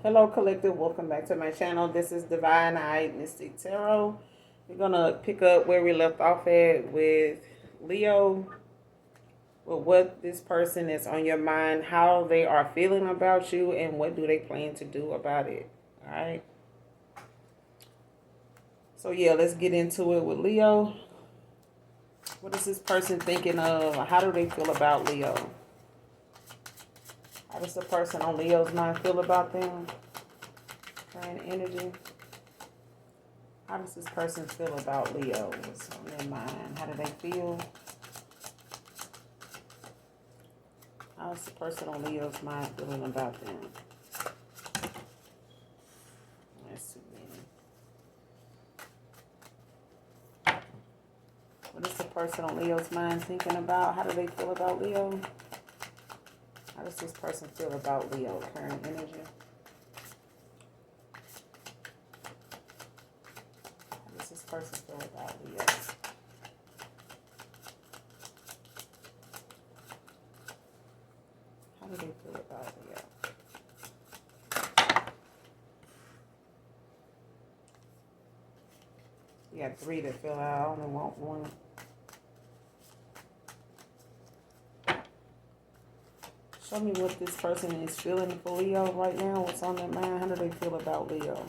Hello, collective. Welcome back to my channel. This is Divine Eye Mystic Tarot. We're gonna pick up where we left off at with Leo, with what this person is on your mind, how they are feeling about you, and what do they plan to do about it. All right. So yeah, let's get into it with Leo. What is this person thinking of? How do they feel about Leo? How does the person on Leo's mind feel about them? Current energy. How does this person feel about Leo? What's on their mind? How do they feel? How's the person on Leo's mind feeling about them? That's too many. What is the person on Leo's mind thinking about? How do they feel about Leo? How does this person feel about Leo? Current energy. How does this person feel about Leo? How do they feel about Leo? You got 3 to fill out. I only want 1. Show me what this person is feeling for Leo right now. What's on their mind? How do they feel about Leo?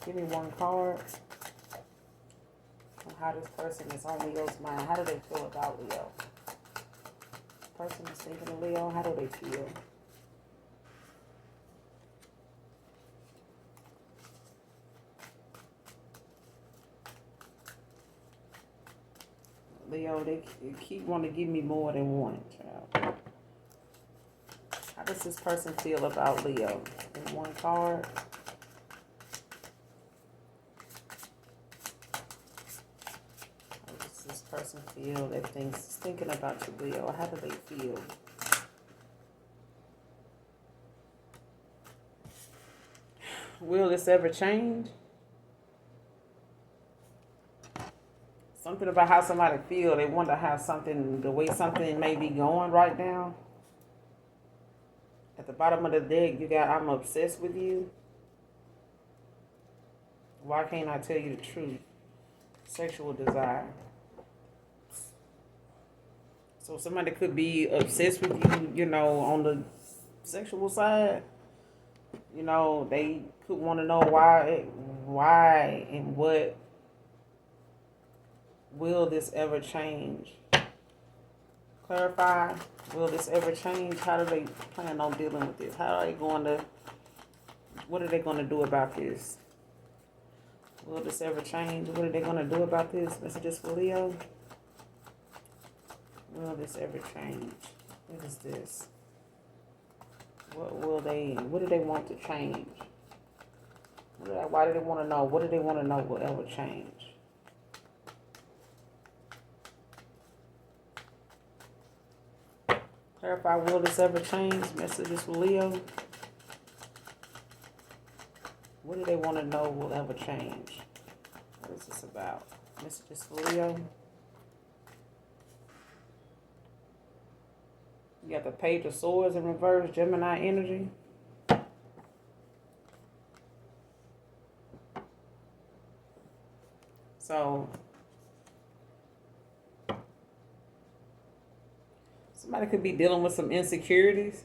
Give me 1 card. And how this person is on Leo's mind. How do they feel about Leo? Person is thinking of Leo. How do they feel? Leo, they keep wanting to give me more than 1, child. How does this person feel about Leo? In 1 card. How does this person feel that thinking about you, Leo? How do they feel? Will this ever change? Something about how somebody feel. They wonder how something, the way something may be going right now. At the bottom of the deck, you got, I'm obsessed with you. Why can't I tell you the truth? Sexual desire. So somebody could be obsessed with you, you know, on the sexual side. You know, they could want to know why and what. Will this ever change? Clarify. Will this ever change? How do they plan on dealing with this? How are they going to, what are they going to do about this? Will this ever change? What are they going to do about this? Messages for Leo. Will this ever change? What is this? What do they want to change? Why do they want to know? What do they want to know will ever change? Clarify, will this ever change? Messages for Leo. What do they want to know will ever change? What is this about? Messages for Leo. You got the Page of Swords in reverse, Gemini energy. So, somebody could be dealing with some insecurities.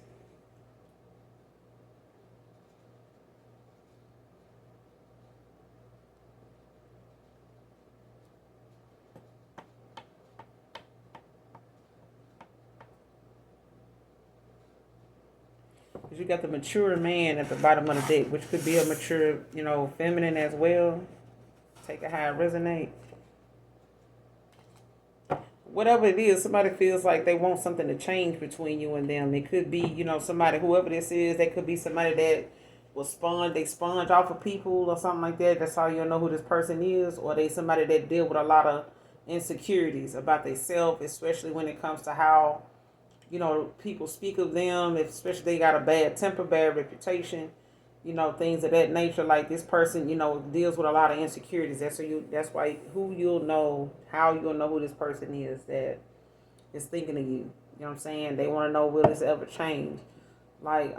Because you got the mature man at the bottom of the deck, which could be a mature, you know, feminine as well. Take it how it resonates. Whatever it is, somebody feels like they want something to change between you and them. It could be, you know, somebody, whoever this is, they could be somebody that will sponge off of people or something like that. That's how you'll know who this person is. Or they somebody that deal with a lot of insecurities about themselves, especially when it comes to how, you know, people speak of them, especially they got a bad temper, bad reputation, you know, things of that nature. Like this person, you know, deals with a lot of insecurities. That's why who you'll know, how you'll know who this person is that is thinking of you. You know what I'm saying? They want to know, will this ever change? Like,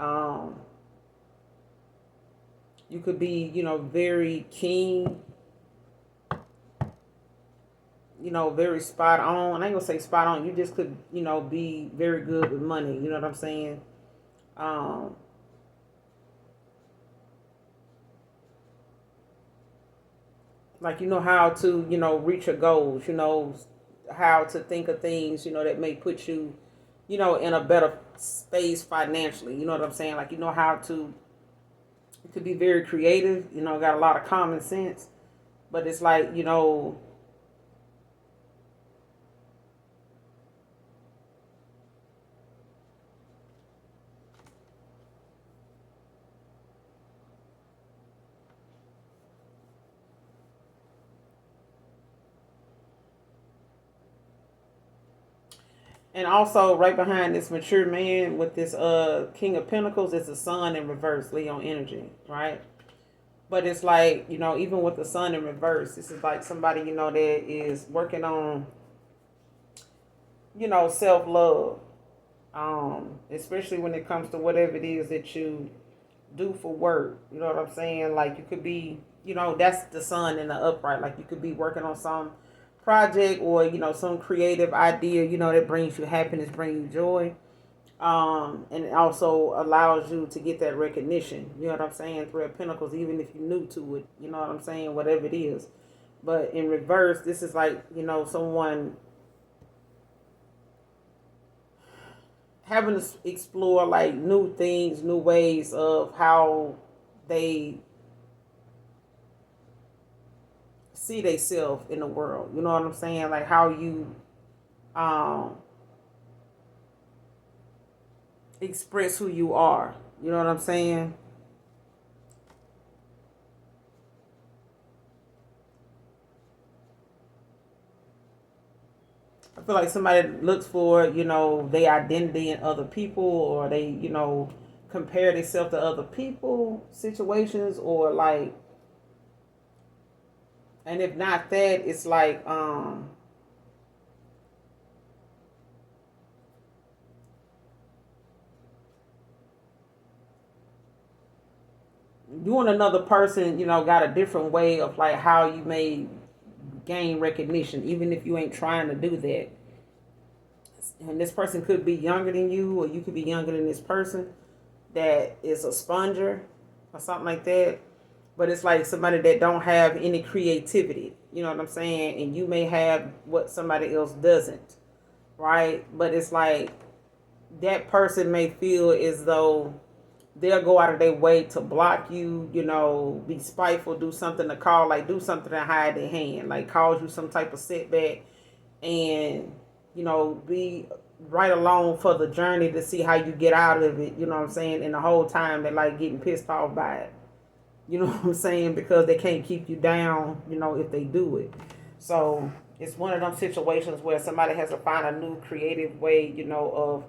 You could be, very keen, very spot on. I ain't gonna say spot on. You just could, be very good with money. You know what I'm saying? Um, like you know how to, reach your goals. You know how to think of things, that may put you, in a better space financially. You know what I'm saying? Like you know how to be very creative. Got a lot of common sense, but it's like and also right behind this mature man with this King of Pentacles is the Sun in reverse, Leo energy, right? But it's like, even with the Sun in reverse, this is like somebody, that is working on, self love. Especially when it comes to whatever it is that you do for work. You know what I'm saying? Like you could be, that's the Sun in the upright. Like you could be working on some project or, some creative idea, that brings you happiness, brings you joy. And it also allows you to get that recognition. You know what I'm saying? Three of Pentacles, even if you're new to it, you know what I'm saying? Whatever it is. But in reverse, this is like, someone having to explore like new things, new ways of how they see themselves in the world. You know what I'm saying? Like how you um express who you are. You know what I'm saying? I feel like somebody looks for, their identity in other people, or they, compare themselves to other people, situations, or like, and if not that, it's like, you and another person, got a different way of like how you may gain recognition, even if you ain't trying to do that. And this person could be younger than you, or you could be younger than this person that is a sponger or something like that. But it's like somebody that don't have any creativity. You know what I'm saying? And you may have what somebody else doesn't, right? But it's like that person may feel as though they'll go out of their way to block you, be spiteful, do something to call, like do something to hide their hand, like cause you some type of setback, and be right along for the journey to see how you get out of it. You know what I'm saying? And the whole time they're like getting pissed off by it. You know what I'm saying? Because they can't keep you down, if they do it. So it's one of them situations where somebody has to find a new creative way, of,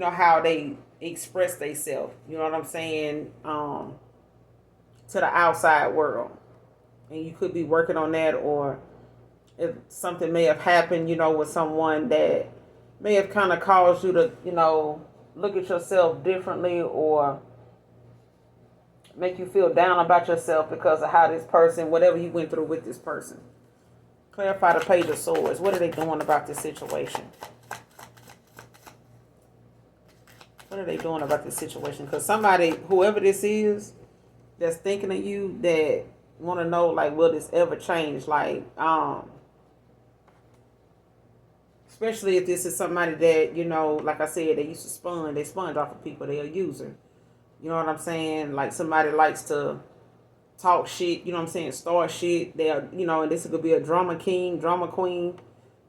how they express themselves. You know what I'm saying? To the outside world. And you could be working on that, or if something may have happened, with someone that may have kind of caused you to, look at yourself differently, or make you feel down about yourself because of how this person, whatever you went through with this person. Clarify the Page of Swords. What are they doing about this situation? What are they doing about this situation? Because somebody, whoever this is, that's thinking of you, that want to know, like, will this ever change? Like, especially if this is somebody that, like I said, they used to they sponge off of people, they're a user. You know what I'm saying? Like somebody likes to talk shit, you know what I'm saying, start shit. They're, and this could be a drama king, drama queen.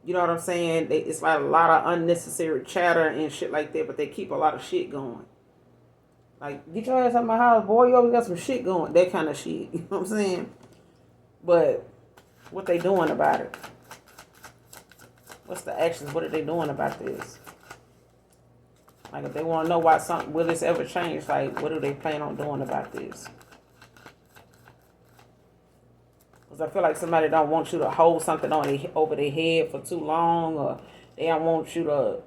You know what I'm saying? It's like a lot of unnecessary chatter and shit like that, but they keep a lot of shit going. Like, get your ass out of my house, boy. You always got some shit going. That kind of shit. You know what I'm saying? But what they doing about it? What's the actions? What are they doing about this? Like, if they want to know why something, will this ever change? Like, what do they plan on doing about this? Because I feel like somebody don't want you to hold something on over their head for too long, or they don't want you to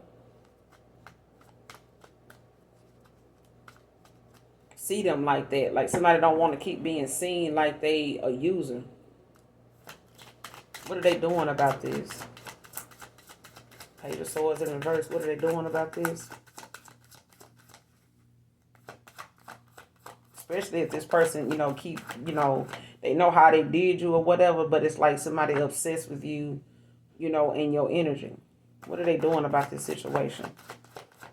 see them like that. Like somebody don't want to keep being seen like they a user. What are they doing about this? Page of Swords in reverse. What are they doing about this? Especially if this person, keep, they know how they did you or whatever, but it's like somebody obsessed with you, in your energy. What are they doing about this situation?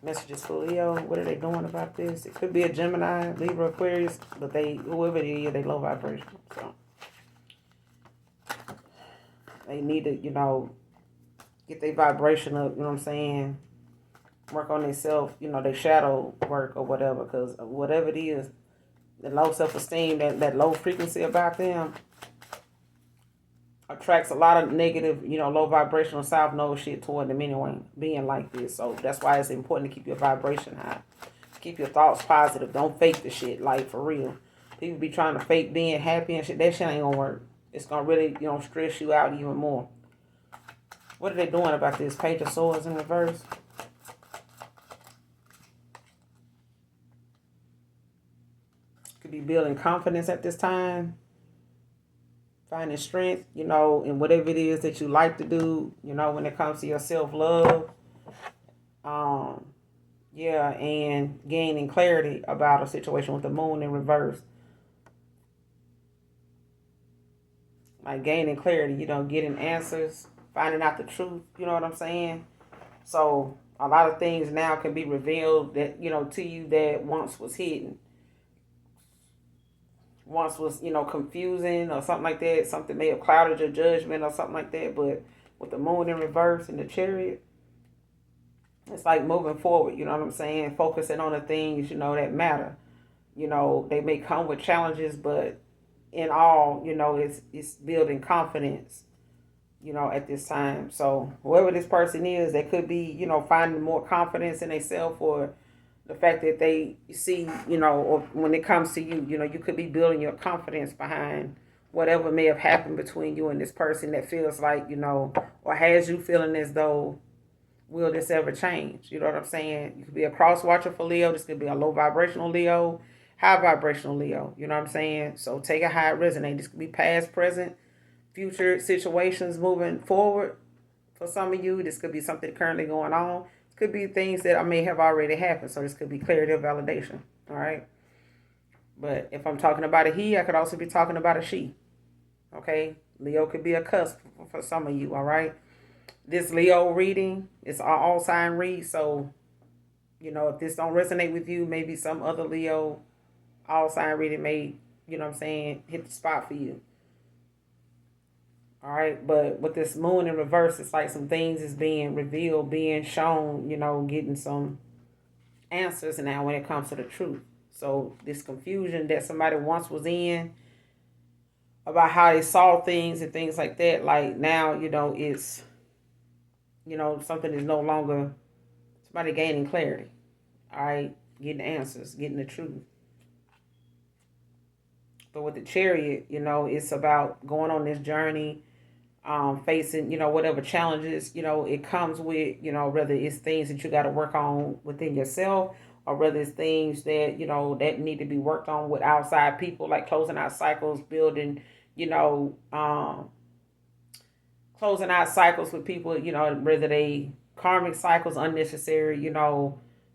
Messages for Leo. What are they doing about this? It could be a Gemini, Libra, Aquarius, but whoever it is, they low vibration. So they need to, get their vibration up, you know what I'm saying? Work on themselves, their shadow work or whatever, because whatever it is, the low self-esteem, that low frequency about them attracts a lot of negative, low vibrational south node shit toward them anyway, being like this. So that's why it's important to keep your vibration high. Keep your thoughts positive. Don't fake the shit, like for real. People be trying to fake being happy and shit. That shit ain't gonna work. It's gonna really, stress you out even more. What are they doing about this? Page of Swords in reverse. Could be building confidence at this time. Finding strength, in whatever it is that you like to do, when it comes to your self-love. And gaining clarity about a situation with the moon in reverse. Like gaining clarity, getting answers, finding out the truth, you know what I'm saying? So a lot of things now can be revealed that, to you that once was hidden. Once was, confusing or something like that. Something may have clouded your judgment or something like that. But with the moon in reverse and the Chariot, it's like moving forward, you know what I'm saying? Focusing on the things, that matter. They may come with challenges, but in all, it's building confidence, at this time. So whoever this person is, they could be, finding more confidence in themselves, or the fact that they see, or when it comes to you, you could be building your confidence behind whatever may have happened between you and this person that feels like, or has you feeling as though, will this ever change? You know what I'm saying? You could be a cross watcher for Leo. This could be a low vibrational Leo, high vibrational Leo. You know what I'm saying? So take it how it resonates. This could be past, present, future situations moving forward for some of you. This could be something currently going on. It could be things that I may have already happened. So this could be clarity or validation. All right. But if I'm talking about a he, I could also be talking about a she. Okay. Leo could be a cusp for some of you. All right. This Leo reading, it's an all sign read. So, if this don't resonate with you, maybe some other Leo all sign reading may, hit the spot for you. All right. But with this moon in reverse, it's like some things is being revealed, being shown, getting some answers now when it comes to the truth. So this confusion that somebody once was in about how they saw things and things like that, like now, it's, something is no longer, somebody gaining clarity. All right. Getting answers, getting the truth. But with the Chariot, it's about going on this journey, facing, whatever challenges, it comes with, whether it's things that you got to work on within yourself, or whether it's things that, that need to be worked on with outside people, like closing out cycles, building, closing out cycles with people, whether they karmic cycles, unnecessary,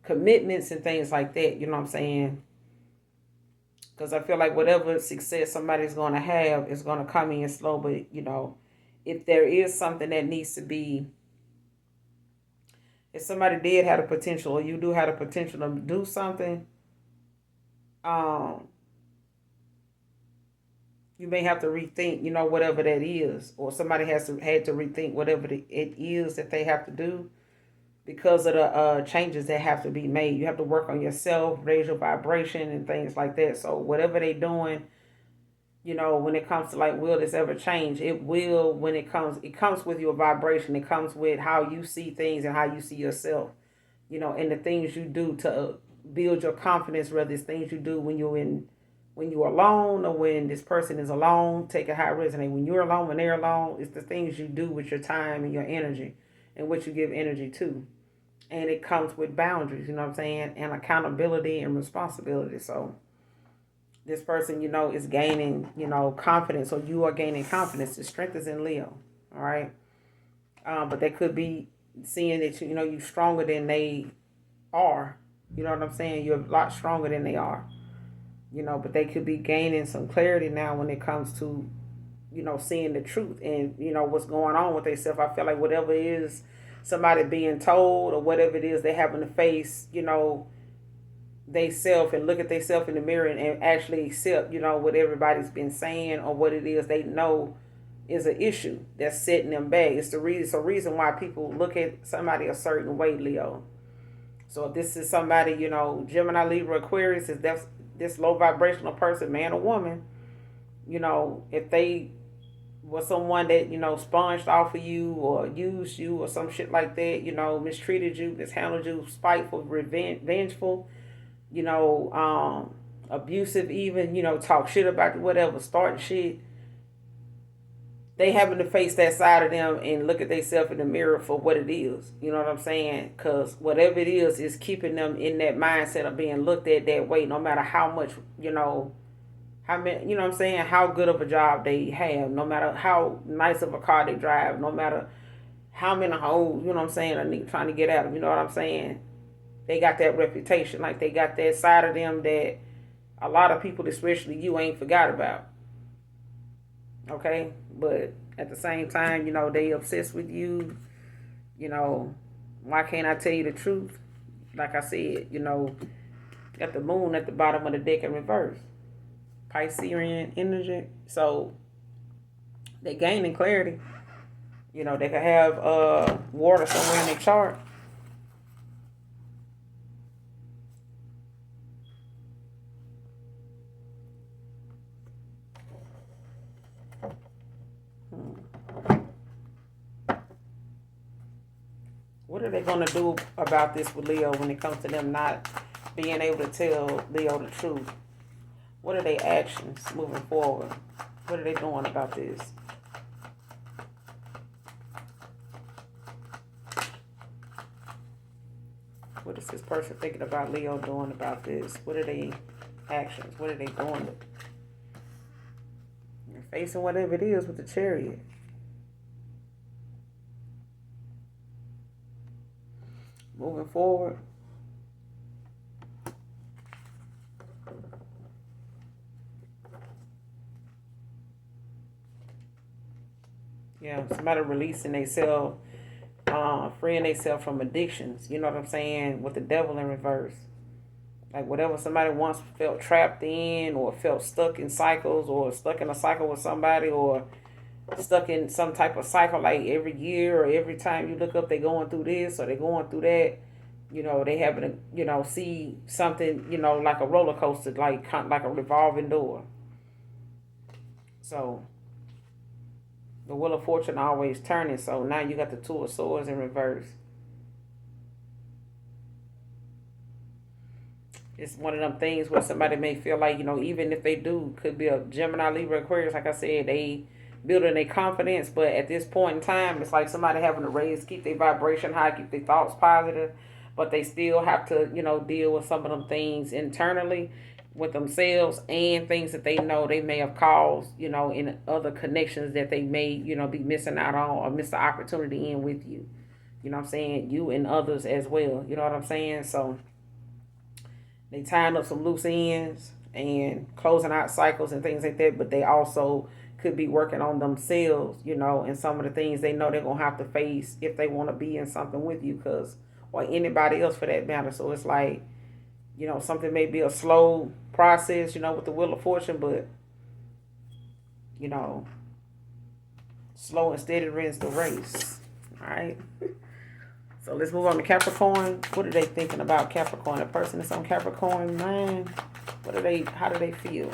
commitments and things like that, you know what I'm saying? Because I feel like whatever success somebody's going to have is going to come in slow. But, if there is something that needs to be, if somebody did have the potential, or you do have the potential to do something, you may have to rethink, whatever that is. Or somebody had to rethink whatever it is that they have to do, because of the changes that have to be made. You have to work on yourself, raise your vibration and things like that. So whatever they doing, when it comes to like, will this ever change? It will. When it comes with your vibration. It comes with how you see things and how you see yourself, and the things you do to build your confidence, whether it's things you do when you're alone, or when this person is alone. Take it how it resonates. When you're alone, when they're alone, it's the things you do with your time and your energy and what you give energy to. And it comes with boundaries, you know what I'm saying, and accountability and responsibility. So this person, is gaining, confidence, or you are gaining confidence. The strength is in Leo. All right. But they could be seeing that, you're stronger than they are. You know what I'm saying? You're a lot stronger than they are. But they could be gaining some clarity now when it comes to, seeing the truth and, what's going on with themselves. I feel like whatever it is somebody being told or whatever it is they having to face, they self and look at themselves in the mirror and actually accept, what everybody's been saying or what it is they know is an issue that's setting them back. It's a reason why people look at somebody a certain way, Leo. So if this is somebody, Gemini, Libra, Aquarius, is that's this low vibrational person, man or woman, if they was someone that, sponged off of you or used you or some shit like that, mistreated you, mishandled you, spiteful, vengeful, abusive even, talk shit about you, whatever, starting shit, they having to face that side of them and look at themselves in the mirror for what it is. You know what I'm saying? Because whatever it is keeping them in that mindset of being looked at that way, no matter how much, how many, what I'm saying, how good of a job they have, no matter how nice of a car they drive, no matter how many hoes, what I'm saying, are trying to get at them. You know what I'm saying? They got that reputation. Like, they got that side of them that a lot of people, especially you, ain't forgot about. Okay, but at the same time, they obsessed with you. Why can't I tell you the truth? Like I said, got the moon at the bottom of the deck in reverse, Piscean energy. So they gaining clarity. They could have water somewhere in their chart. What are they going to do about this with Leo when it comes to them not being able to tell Leo the truth? What are their actions moving forward? What are they doing about this? What is this person thinking about Leo doing about this? What are their actions? What are they doing? You're facing whatever it is with the Chariot. Moving forward. Yeah, somebody releasing themselves, freeing themselves from addictions. You know what I'm saying? With the devil in reverse. Like, whatever somebody once felt trapped in, or felt stuck in cycles, or stuck in a cycle with somebody, or stuck in some type of cycle, like every year or every time you look up, they going through this or they going through that. They having to, see something, like a roller coaster, like a revolving door. So the Wheel of Fortune always turning. So now you got the Two of Swords in reverse. It's one of them things where somebody may feel like, even if they do, could be a Gemini, Libra, Aquarius, like I said, they building their confidence. But at this point in time, it's like somebody having to keep their vibration high, keep their thoughts positive. But they still have to, deal with some of them things internally with themselves, and things that they know they may have caused, in other connections that they may, be missing out on or miss the opportunity in with you. You know what I'm saying? You and others as well. You know what I'm saying? So they tying up some loose ends and closing out cycles and things like that, but they also could be working on themselves, and some of the things they know they're going to have to face if they want to be in something with you, or anybody else for that matter. So it's like, something may be a slow process, with the Wheel of Fortune, but, slow and steady wins the race. All right. So let's move on to Capricorn. What are they thinking about Capricorn? A person that's on Capricorn, man, how do they feel?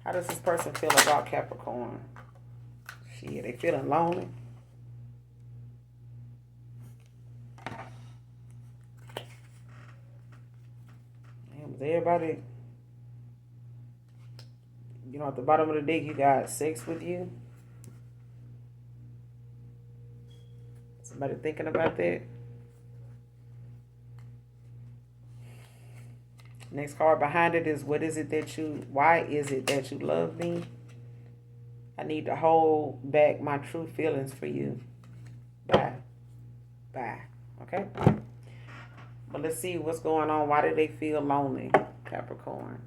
How does this person feel about Capricorn? Shit, they feeling lonely? Everybody, at the bottom of the deck, you got sex with you. Somebody thinking about that? Next card behind it is why is it that you love me? I need to hold back my true feelings for you. Bye. Bye. Okay? But let's see what's going on. Why do they feel lonely, Capricorn?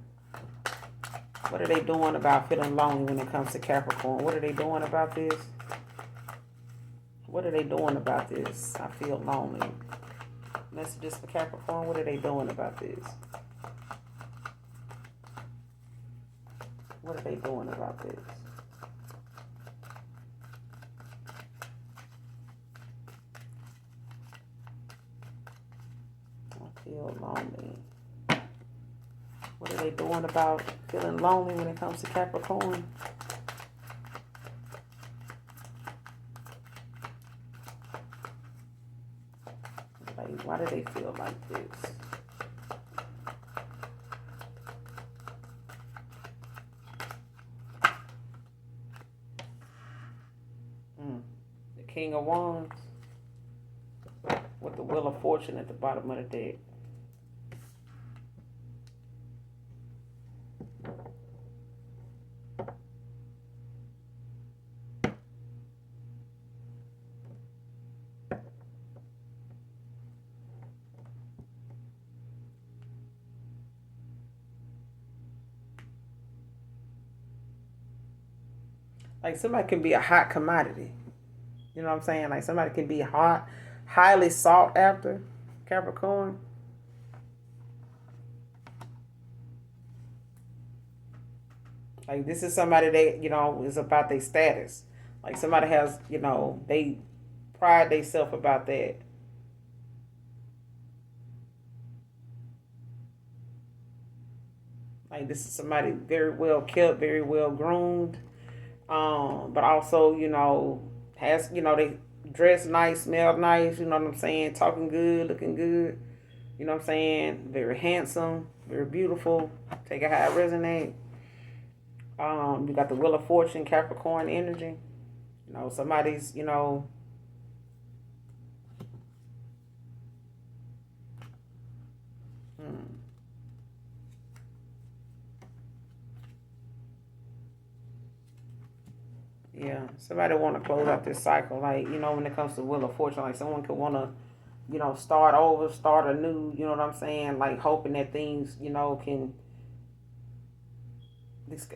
What are they doing about feeling lonely when it comes to Capricorn? What are they doing about this? What are they doing about this? I feel lonely. Messages for Capricorn. What are they doing about this? What are they doing about this? I feel lonely. What are they doing about feeling lonely when it comes to Capricorn? Like, why do they feel like this? The King of Wands with the Wheel of Fortune at the bottom of the deck. Like somebody can be a hot commodity. You know what I'm saying? Like somebody can be hot, highly sought after, Capricorn. Like this is somebody that, is about their status. Like somebody has, they pride themselves about that. Like this is somebody very well kept, very well groomed. But also, has, they dress nice, smell nice, you know what I'm saying, talking good, looking good, you know what I'm saying, very handsome, very beautiful, take it how it resonate. You got the Wheel of Fortune, Capricorn energy. Somebody's, hmm, yeah, somebody want to close out this cycle. Like, when it comes to Wheel of Fortune, like someone could want to, start over, start anew, you know what I'm saying? Like hoping that things, can,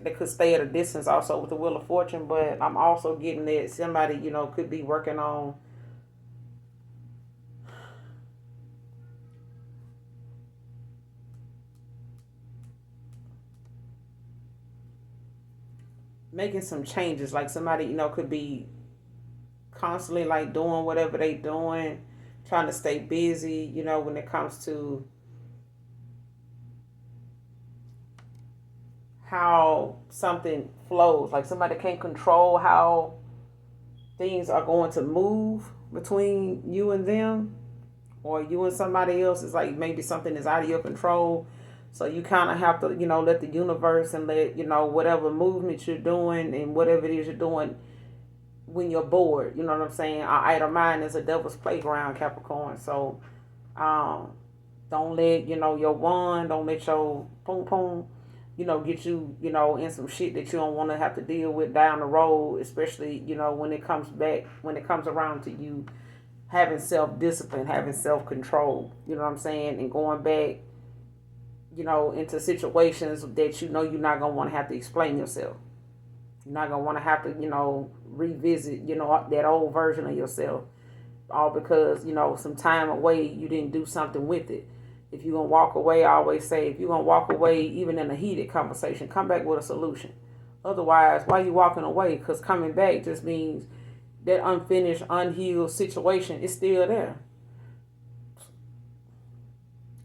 they could stay at a distance also with the Wheel of Fortune, but I'm also getting that somebody, could be working on making some changes. Like somebody, could be constantly like doing whatever they doing, trying to stay busy, when it comes to how something flows. Like somebody can't control how things are going to move between you and them or you and somebody else. It's like maybe something is out of your control. So you kind of have to, let the universe and let, whatever movement you're doing and whatever it is you're doing when you're bored. You know what I'm saying? Our idle mind is a devil's playground, Capricorn. So um, don't let, your wand, don't let your boom boom, get you, in some shit that you don't want to have to deal with down the road, especially, when it comes around to you having self discipline, having self control, you know what I'm saying, and going back, into situations that you're not gonna want to have to explain yourself. You're not gonna want to have to, revisit, that old version of yourself, all because some time away you didn't do something with it. If you're gonna walk away, I always say, if you're gonna walk away, even in a heated conversation, come back with a solution. Otherwise, why are you walking away? Because coming back just means that unfinished, unhealed situation is still there.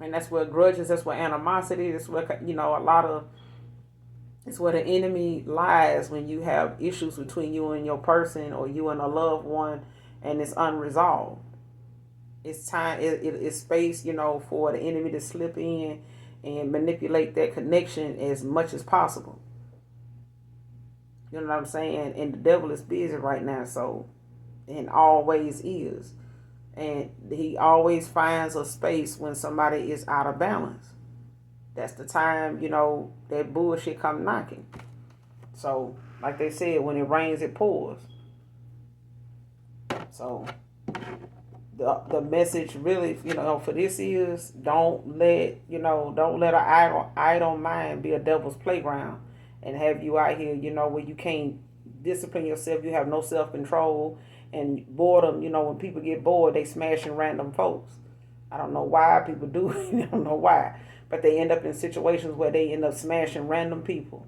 And that's where grudges, that's where animosity, that's where, a lot of, it's where the enemy lies when you have issues between you and your person or you and a loved one and it's unresolved. It's time, it's space, for the enemy to slip in and manipulate that connection as much as possible. You know what I'm saying? And the devil is busy right now, so, and always is. And he always finds a space when somebody is out of balance. that's the time, that bullshit come knocking. So, like they said, when it rains, it pours. So, the message really, for this is don't let an idle mind be a devil's playground and have you out here, where you can't discipline yourself, you have no self control, and boredom, when people get bored, they smashing random folks. I don't know why people do it. I don't know why. But they end up in situations where they end up smashing random people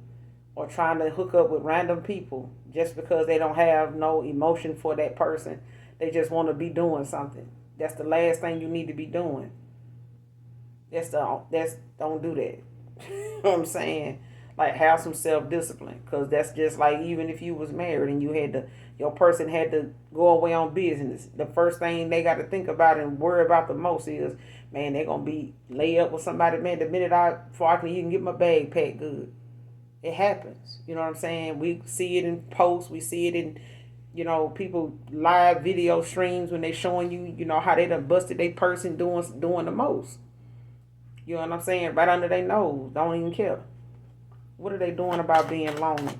or trying to hook up with random people just because they don't have no emotion for that person. They just want to be doing something. That's the last thing you need to be doing. Don't do that. You know what I'm saying? Like, have some self discipline, because that's just like, even if you was married and your person had to go away on business, the first thing they got to think about and worry about the most is, man, they're gonna be lay up with somebody. Man, the minute before I can even get my bag packed good, it happens. You know what I'm saying? We see it in posts. We see it in people live video streams when they showing you, how they done busted their person doing the most. You know what I'm saying? Right under their nose. Don't even care. What are they doing about being lonely?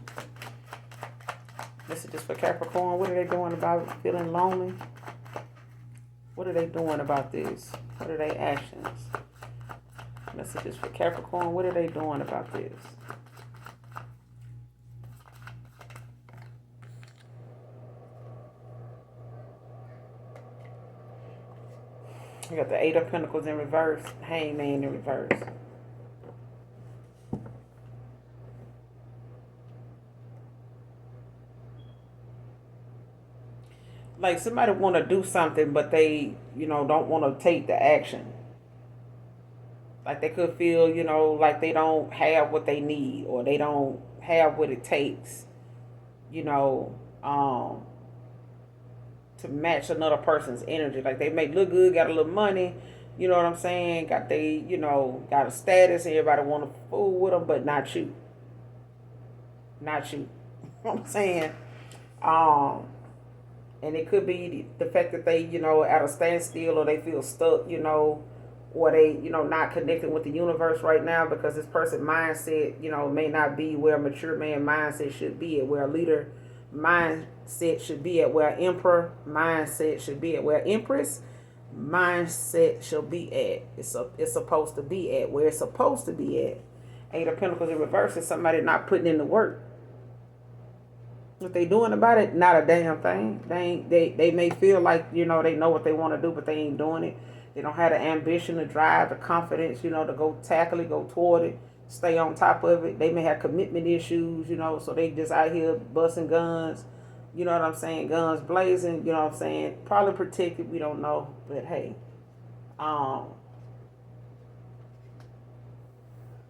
This is just for Capricorn. What are they doing about feeling lonely? What are they doing about this? What are their actions? Messages for Capricorn. What are they doing about this? You got the Eight of Pentacles in reverse. Hangman in reverse. Like, somebody want to do something, but they, don't want to take the action. Like, they could feel, like they don't have what they need, or they don't have what it takes, you know, um, to match another person's energy. Like, they may look good, got a little money, you know what I'm saying? Got a status, everybody want to fool with them, but not you. Not you. You know what I'm saying? Um, and it could be the fact that they, at a standstill, or they feel stuck, or they, not connecting with the universe right now, because this person's mindset, may not be where a mature man mindset should be at, where a leader mindset should be at, where an emperor mindset should be at, where empress mindset should be at. It's supposed to be at where it's supposed to be at. Eight of Pentacles in reverse is somebody not putting in the work. What they doing about it? Not a damn thing. They may feel like, they know what they want to do, but they ain't doing it. They don't have the ambition, the drive, the confidence, to go tackle it, go toward it, stay on top of it. They may have commitment issues, so they just out here busting guns. You know what I'm saying? Guns blazing, you know what I'm saying? Probably protected, we don't know. But hey,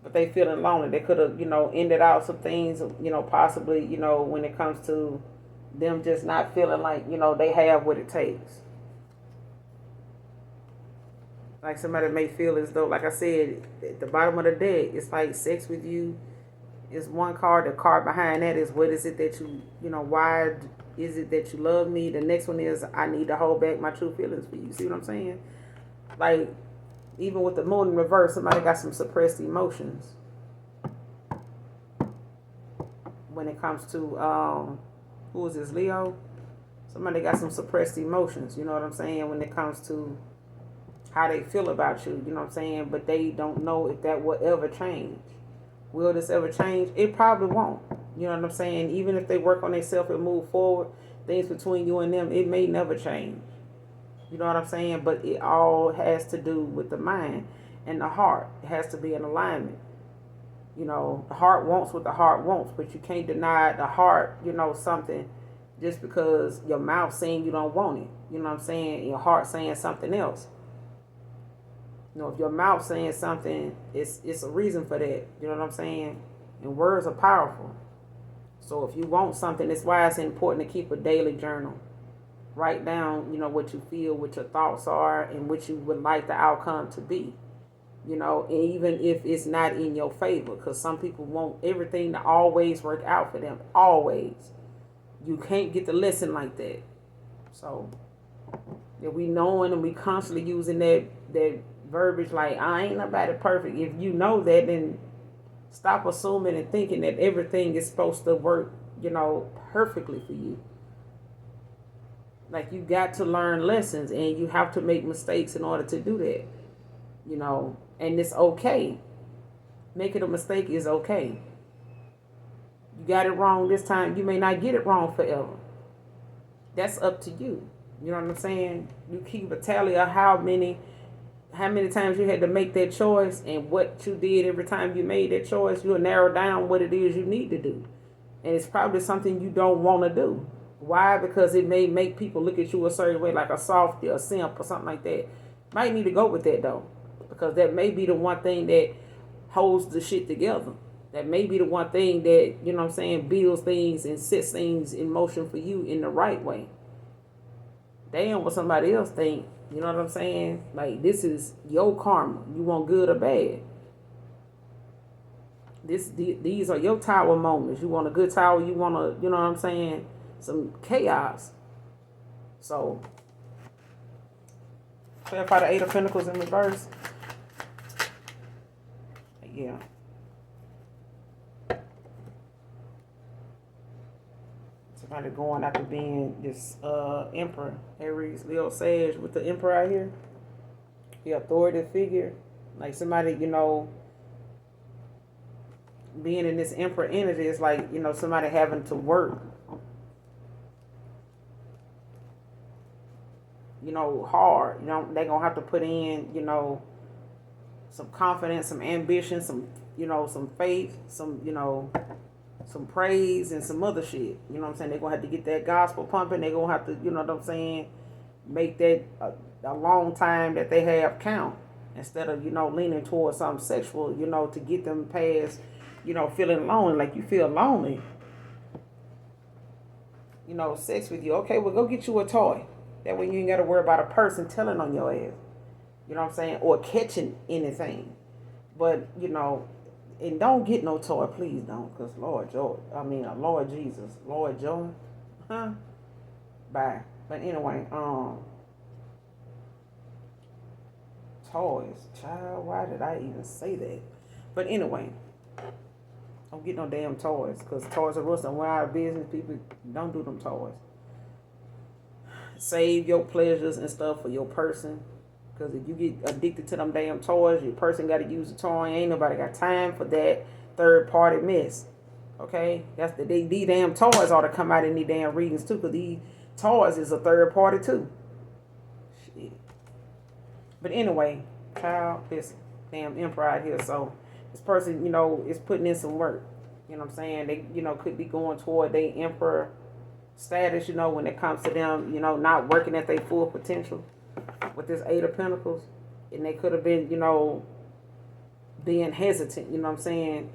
but they feeling lonely. They could have, ended out some things, possibly, when it comes to them just not feeling like, they have what it takes. Like, somebody may feel as though, like I said, at the bottom of the deck, it's like sex with you is one card. The card behind that is, what is it that why is it that you love me? The next one is, I need to hold back my true feelings for you. See what I'm saying? Like, even with the moon in reverse, somebody got some suppressed emotions when it comes to, who is this, Leo? Somebody got some suppressed emotions, you know what I'm saying, when it comes to how they feel about you, you know what I'm saying? But they don't know if that will ever change. Will this ever change? It probably won't. You know what I'm saying? Even if they work on themselves and move forward, things between you and them, it may never change. You know what I'm saying? But it all has to do with the mind and the heart. It has to be in alignment. The heart wants what the heart wants, but you can't deny the heart, something just because your mouth saying you don't want it. You know what I'm saying? Your heart saying something else. If your mouth saying something, it's a reason for that. You know what I'm saying? And words are powerful. So if you want something, that's why it's important to keep a daily journal. Write down, what you feel, what your thoughts are, and what you would like the outcome to be. And even if it's not in your favor, because some people want everything to always work out for them. Always. You can't get the lesson like that. So if we knowing and we constantly using that verbiage like, I ain't nobody perfect. If you know that, then stop assuming and thinking that everything is supposed to work, perfectly for you. Like, you got to learn lessons and you have to make mistakes in order to do that, and it's okay. Making a mistake is okay. You got it wrong this time, you may not get it wrong forever. That's up to you. You know what I'm saying? You keep a tally of how many times you had to make that choice and what you did every time you made that choice. You'll narrow down what it is you need to do. And it's probably something you don't want to do. Why? Because it may make people look at you a certain way, like a softy or a simp or something like that. Might need to go with that though, because that may be the one thing that holds the shit together. That may be the one thing that, builds things and sets things in motion for you in the right way. Damn what somebody else think. You know what I'm saying? Like, this is your karma. You want good or bad. These are your tower moments. You want a good tower. You want you know what I'm saying? Some chaos. So, clarify the Eight of Pentacles in reverse. Yeah. Somebody going after being this Emperor, Aries, Leo, Sage, with the Emperor out here. The authority figure. Like somebody, being in this Emperor energy is like, somebody having to work, hard. They're going to have to put in, some confidence, some ambition, some faith, some praise and some other shit. You know what I'm saying? They're going to have to get that gospel pumping. They're going to have to, you know what I'm saying, make that a long time that they have count. Instead of, leaning towards something sexual, to get them past, feeling lonely, like you feel lonely. Sex with you. Okay, well, go get you a toy. That way you ain't got to worry about a person telling on your ass. You know what I'm saying? Or catching anything. But, and don't get no toy, please don't. Because Lord Jesus, Lord Joy. Huh? Bye. But anyway, toys. Child, why did I even say that? But anyway, don't get no damn toys. Because Toys R Us and we're out of business. People don't do them toys. Save your pleasures and stuff for your person. Because if you get addicted to them damn toys, your person got to use the toy. Ain't nobody got time for that third party mess. Okay? These damn toys ought to come out in these damn readings too. Because these toys is a third party too. Shit. But anyway, child, this damn Emperor out here. So this person, is putting in some work. You know what I'm saying? They, could be going toward their Emperor status, when it comes to them, not working at their full potential with this Eight of Pentacles. And they could have been, being hesitant, you know what I'm saying?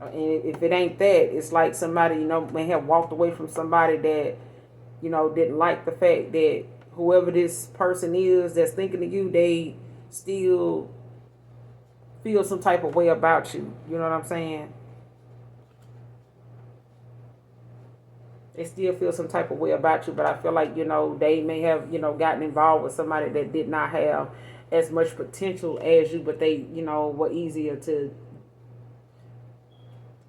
And if it ain't that, it's like somebody, may have walked away from somebody that, didn't like the fact that whoever this person is that's thinking of you, they still feel some type of way about you. You know what I'm saying? They still feel some type of way about you, but I feel like, they may have, gotten involved with somebody that did not have as much potential as you, but they, were easier to,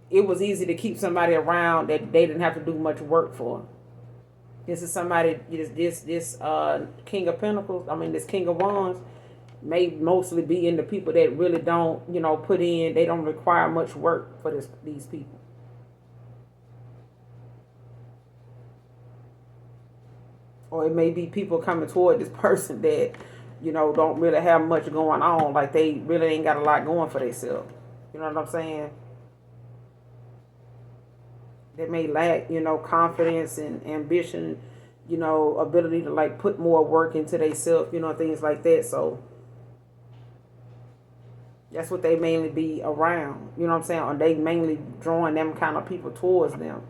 it was easy to keep somebody around that they didn't have to do much work for. This is somebody, this King of Pentacles, this King of Wands, may mostly be in the people that really don't, put in, they don't require much work for these people. Or it may be people coming toward this person that, don't really have much going on. Like they really ain't got a lot going for themselves. You know what I'm saying? They may lack, confidence and ambition, ability to like put more work into themselves, things like that. So that's what they mainly be around. You know what I'm saying? Or they mainly drawing them kind of people towards them.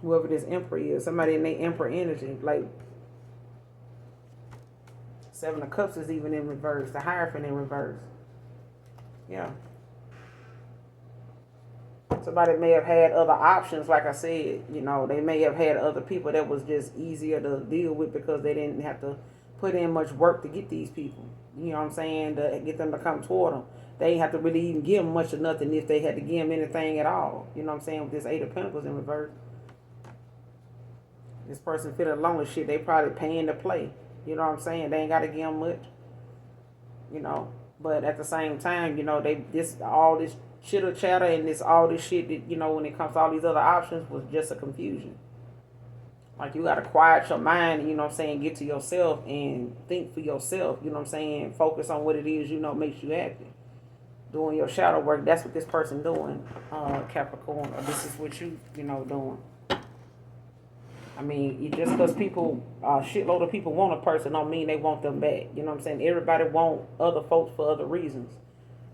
Whoever this Emperor is, somebody in their Emperor energy, like Seven of Cups is even in reverse, the Hierophant in reverse. Yeah. Somebody may have had other options, like I said, they may have had other people that was just easier to deal with because they didn't have to put in much work to get these people. You know what I'm saying? To get them to come toward them. They ain't have to really even give them much of nothing if they had to give them anything at all. You know what I'm saying? With this Eight of Pentacles in reverse, this person feeling alone as shit. They probably paying to play. You know what I'm saying? They ain't got to give them much. You know, but at the same time, you know, they this all this chitter chatter and this all this shit that, you know, when it comes to all these other options was just a confusion. Like, you gotta quiet your mind, you know what I'm saying, get to yourself and think for yourself, you know what I'm saying, focus on what it is, you know, makes you happy. Doing your shadow work, that's what this person doing, Capricorn, or this is what you know, doing. I mean, just because people, shitload of people want a person don't mean they want them back. You know what I'm saying? Everybody want other folks for other reasons.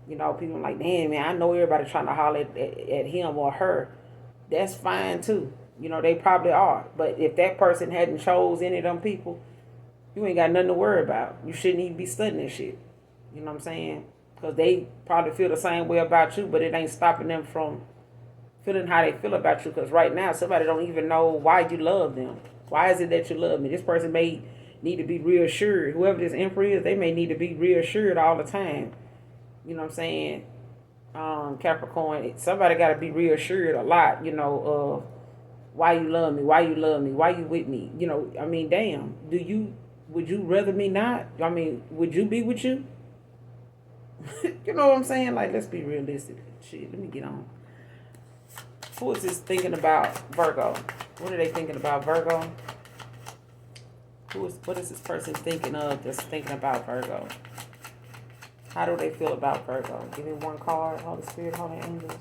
You know, people like, damn, man, I know everybody trying to holler at him or her. That's fine, too. You know, they probably are. But if that person hadn't chose any of them people, you ain't got nothing to worry about. You shouldn't even be studying this shit. You know what I'm saying? Because they probably feel the same way about you, but it ain't stopping them from feeling how they feel about you. Because right now, somebody don't even know why you love them. Why is it that you love me? This person may need to be reassured. Whoever this emperor is, they may need to be reassured all the time. You know what I'm saying? Capricorn, somebody got to be reassured a lot, you know, of why you love me, why you love me, why you with me. You know, I mean, damn, would you rather me not? I mean, would you be with you? You know what I'm saying? Like, let's be realistic. Shit, let me get on. Who is this thinking about Virgo? What are they thinking about Virgo? What is this person thinking of that's thinking about Virgo? How do they feel about Virgo? Give me one card, Holy Spirit, Holy Angels.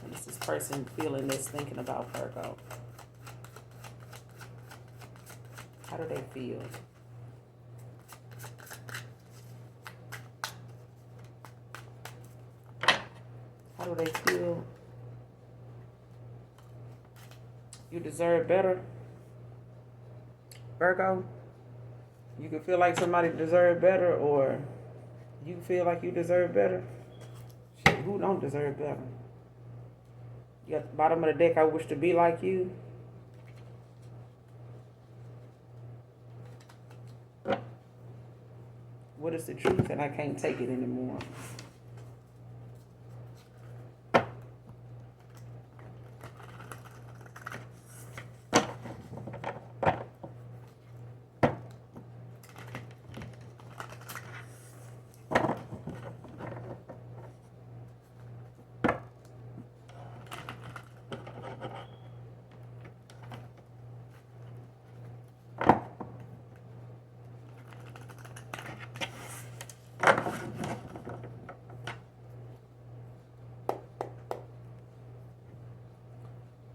What is this person feeling that's thinking about Virgo? How do they feel? How do they feel? You deserve better, Virgo? You can feel like somebody deserve better, or you feel like you deserve better? Shit, who don't deserve better? You got the bottom of the deck, I wish to be like you. What is the truth? And I can't take it anymore.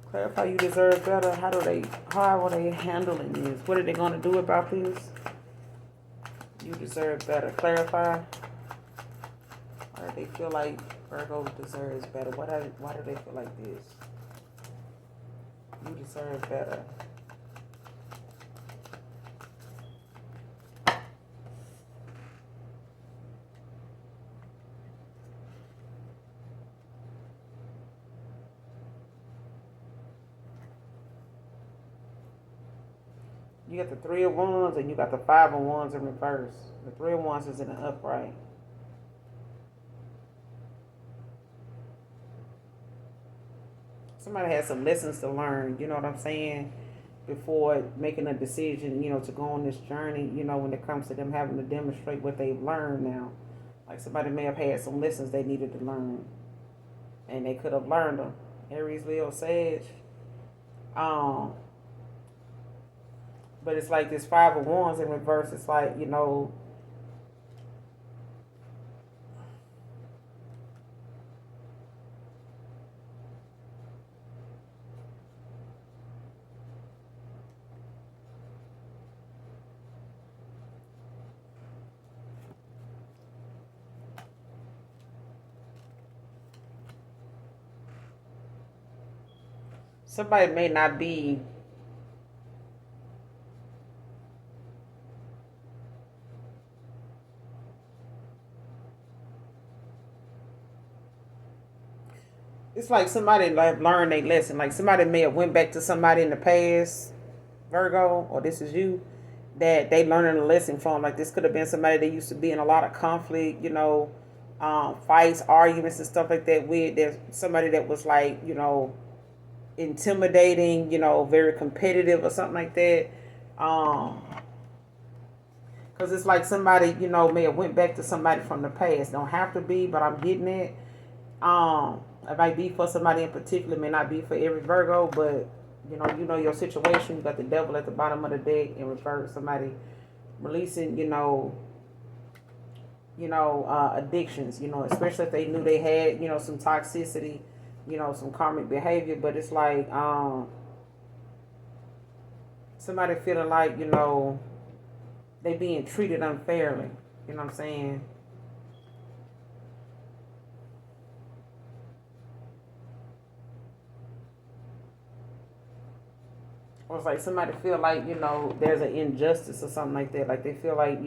Clarify you deserve better. How are they handling this? What are they going to do about this? You deserve better. Clarify. Why do they feel like Virgo deserves better? Why do they feel like this? You deserve better. You got the Three of Wands and you got the Five of Wands in reverse. The Three of Wands is in the upright. Somebody has some lessons to learn, you know what I'm saying? Before making a decision, you know, to go on this journey, you know, when it comes to them having to demonstrate what they've learned now. Like, somebody may have had some lessons they needed to learn. And they could have learned them. Aries, Leo, Sag. But it's like this Five of Wands in reverse. It's like, you know, somebody may not be it's like somebody like learned a lesson. Like, somebody may have went back to somebody in the past, Virgo, or this is you, that they learning a lesson from. Like this could have been somebody that used to be in a lot of conflict, fights, arguments, and stuff like that with. There's somebody that was like, intimidating, very competitive or something like that. Because it's like somebody, may have went back to somebody from the past. Don't have to be, but I'm getting it. It might be for somebody in particular, it may not be for every Virgo, but you know your situation. You got the devil at the bottom of the deck in reverse. Somebody releasing, addictions. Especially if they knew they had, some toxicity, some karmic behavior. But it's like somebody feeling like they being treated unfairly. You know what I'm saying? Or it's like somebody feel like there's an injustice or something like that. Like they feel like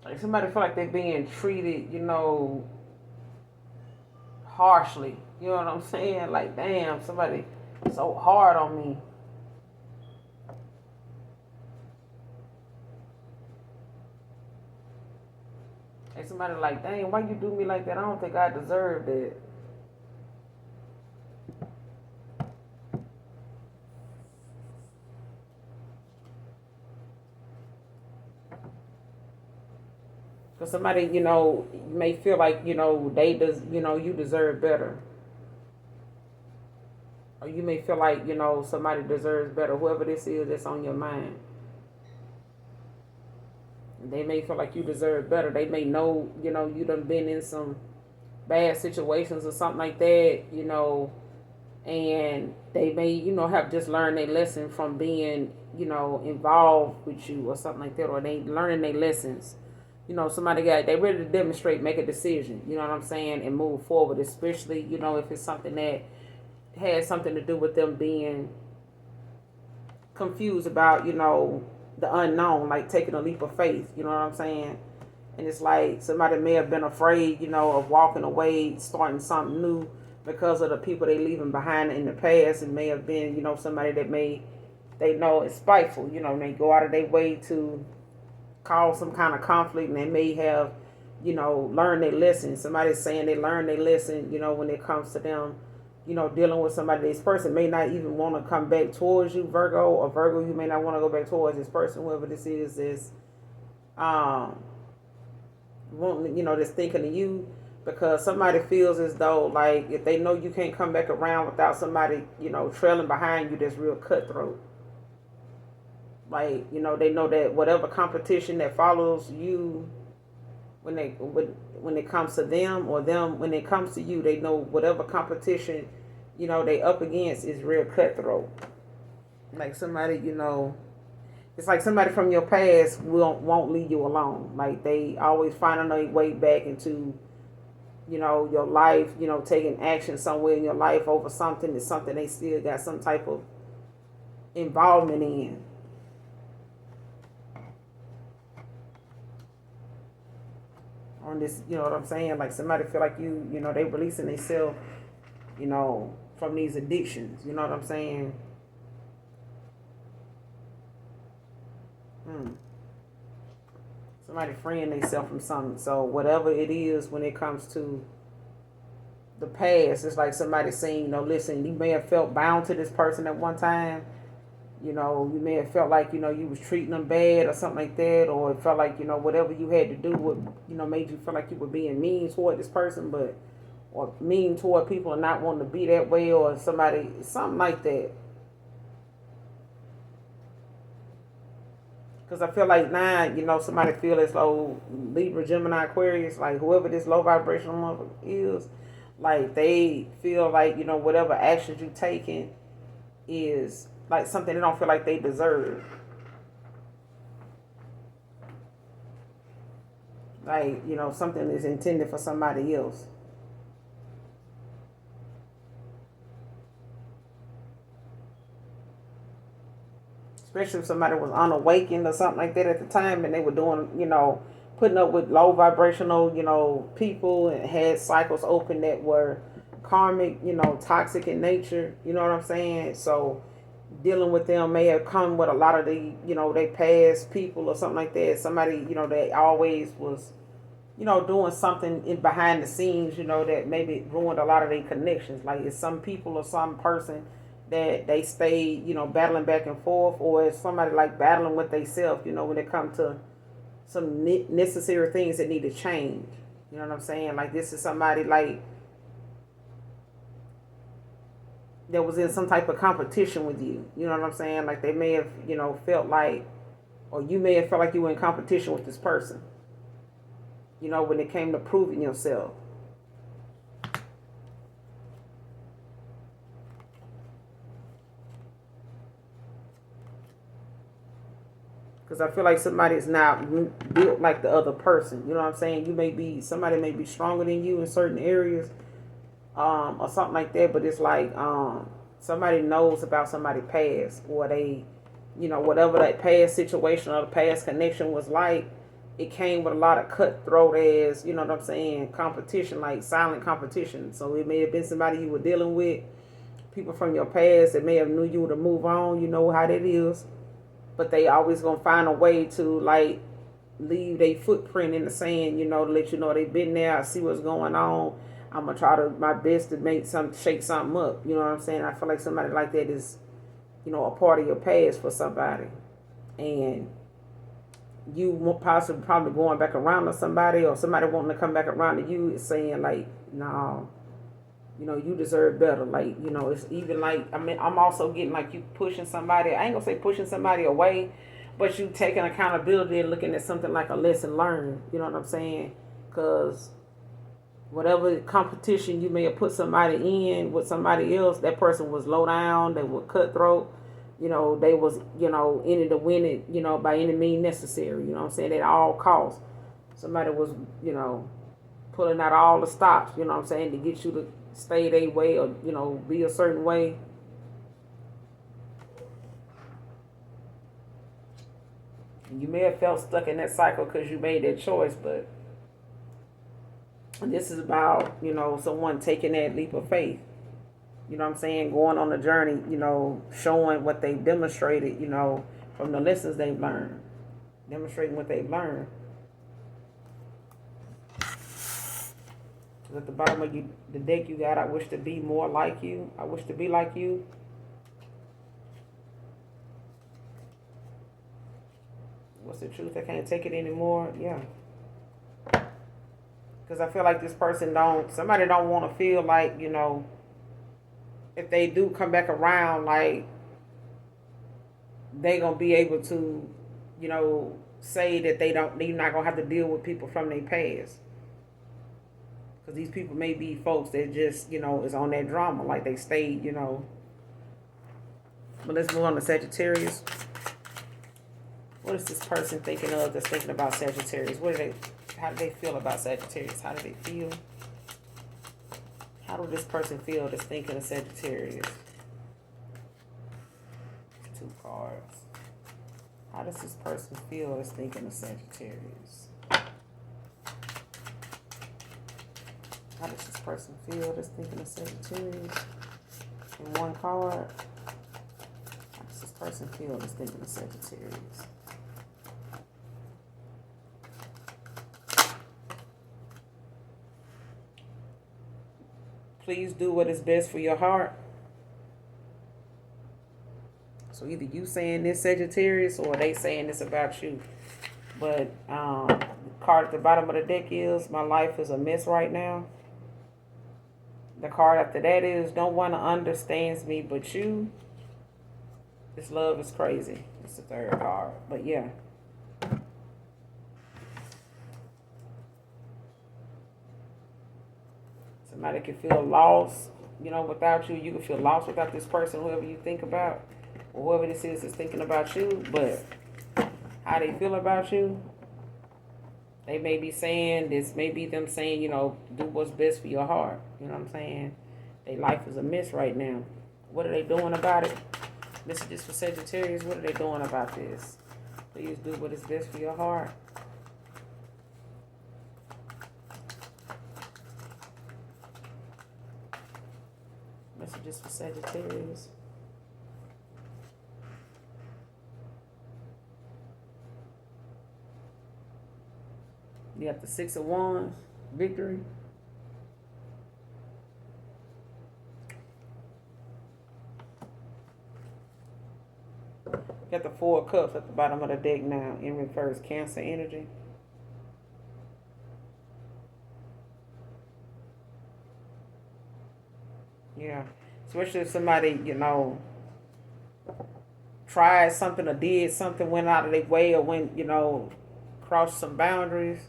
like somebody feel like they're being treated harshly. You know what I'm saying? Like damn, somebody so hard on me. Like somebody like dang, why you do me like that? I don't think I deserve that. Cause somebody may feel like they does you deserve better, or you may feel like somebody deserves better. Whoever this is that's on your mind, they may feel like you deserve better. They may know you done been in some bad situations or something like that, and they may have just learned a lesson from being involved with you or something like that, or they learning their lessons. Somebody got they ready to demonstrate, make a decision, you know what I'm saying, and move forward, especially if it's something that has something to do with them being confused about the unknown, like taking a leap of faith, you know what I'm saying. And it's like somebody may have been afraid of walking away, starting something new because of the people they leaving behind in the past. It may have been somebody that they know is spiteful, and they go out of their way to cause some kind of conflict, and they may have learned their lesson. Somebody's saying they learned their lesson when it comes to them dealing with somebody. This person may not even want to come back towards you, Virgo, or Virgo, you may not want to go back towards this person, whoever this is um wanting, that's thinking of you, because somebody feels as though like if they know you can't come back around without somebody trailing behind you that's real cutthroat. Like they know that whatever competition that follows you, when it comes to them, or them when it comes to you, they know whatever competition they up against is real cutthroat. Like somebody, it's like somebody from your past won't leave you alone. Like they always find a way back into your life, taking action somewhere in your life over something that's something they still got some type of involvement in. On this, you know what I'm saying? Like somebody feel like they releasing themselves, from these addictions. You know what I'm saying? Hmm. Somebody freeing themselves from something. So whatever it is, when it comes to the past, it's like somebody saying, listen, you may have felt bound to this person at one time. You may have felt like you was treating them bad or something like that, or it felt like whatever you had to do would made you feel like you were being mean toward this person, but or mean toward people and not wanting to be that way, or something like that. Because I feel like now, somebody feel as though Libra, Gemini, Aquarius, like whoever this low vibrational mother is, like they feel like, whatever actions you taking is like something they don't feel like they deserve. Like, something is intended for somebody else. Especially if somebody was unawakened or something like that at the time, and they were doing, putting up with low vibrational, people, and had cycles open that were karmic, toxic in nature. You know what I'm saying? So dealing with them may have come with a lot of the, they past people or something like that. Somebody, that always was, doing something in behind the scenes, that maybe ruined a lot of their connections. Like it's some people or some person that they stay, battling back and forth, or it's somebody like battling with themselves, when it comes to some necessary things that need to change. You know what I'm saying? Like this is somebody like that was in some type of competition with you. You know what I'm saying? Like they may have, felt like, or you may have felt like you were in competition with this person, when it came to proving yourself. Because I feel like somebody is not built like the other person. You know what I'm saying? Somebody may be stronger than you in certain areas, or something like that. But it's like somebody knows about somebody's past, or they, whatever that past situation or the past connection was like, it came with a lot of cutthroat as, you know what I'm saying, competition, like silent competition. So it may have been somebody you were dealing with, people from your past that may have knew you to move on. You know how that is. But they always gonna find a way to like leave their footprint in the sand, to let you know they've been there. I see what's going on. I'm gonna try to my best to shake something up. You know what I'm saying? I feel like somebody like that is, a part of your past for somebody, and you possibly probably going back around to somebody, or somebody wanting to come back around to you is saying like, no, you deserve better. Like, it's even like, I'm also getting like you pushing somebody. I ain't gonna say pushing somebody away, but you taking accountability and looking at something like a lesson learned. You know what I'm saying? Because whatever competition you may have put somebody in with somebody else, that person was low down, they were cutthroat. They was, in it to win it, by any means necessary. You know what I'm saying? At all costs. Somebody was, pulling out all the stops, you know what I'm saying, to get you to stay their way, or, be a certain way. And you may have felt stuck in that cycle because you made that choice, but this is about, someone taking that leap of faith. You know what I'm saying? Going on the journey, showing what they've demonstrated, from the lessons they've learned. Demonstrating what they've learned. At the bottom of the deck you got, I wish to be more like you. I wish to be like you. What's the truth? I can't take it anymore. Yeah. Because I feel like this person somebody don't want to feel like, if they do come back around, like they gonna be able to, say that they're not gonna have to deal with people from their past. Because these people may be folks that just, is on that drama, like they stayed, But let's move on to Sagittarius. What is this person thinking of that's thinking about Sagittarius? How do they feel about Sagittarius? How do they feel? How do this person feel that's thinking of Sagittarius? 2 cards. How does this person feel that's thinking of Sagittarius? How does this person feel that's thinking of Sagittarius? And 1 card. How does this person feel that's thinking of Sagittarius? Please do what is best for your heart. So either you saying this, Sagittarius, or they saying this about you. But the card at the bottom of the deck is, my life is a mess right now. The card after that is, no one understands me but you. This love is crazy. It's the 3rd card. But yeah. Somebody can feel lost, without you. You can feel lost without this person, whoever you think about. Or whoever this is thinking about you. But how they feel about you, they may be saying, this may be them saying, do what's best for your heart. You know what I'm saying? Their life is a mess right now. What are they doing about it? Messages for Sagittarius, what are they doing about this? Please do what is best for your heart. Messages for Sagittarius. You got the Six of Wands, victory. Got the Four of Cups at the bottom of the deck now in reverse, Cancer energy. Yeah, especially if somebody, tried something or did something, went out of their way, or went, crossed some boundaries,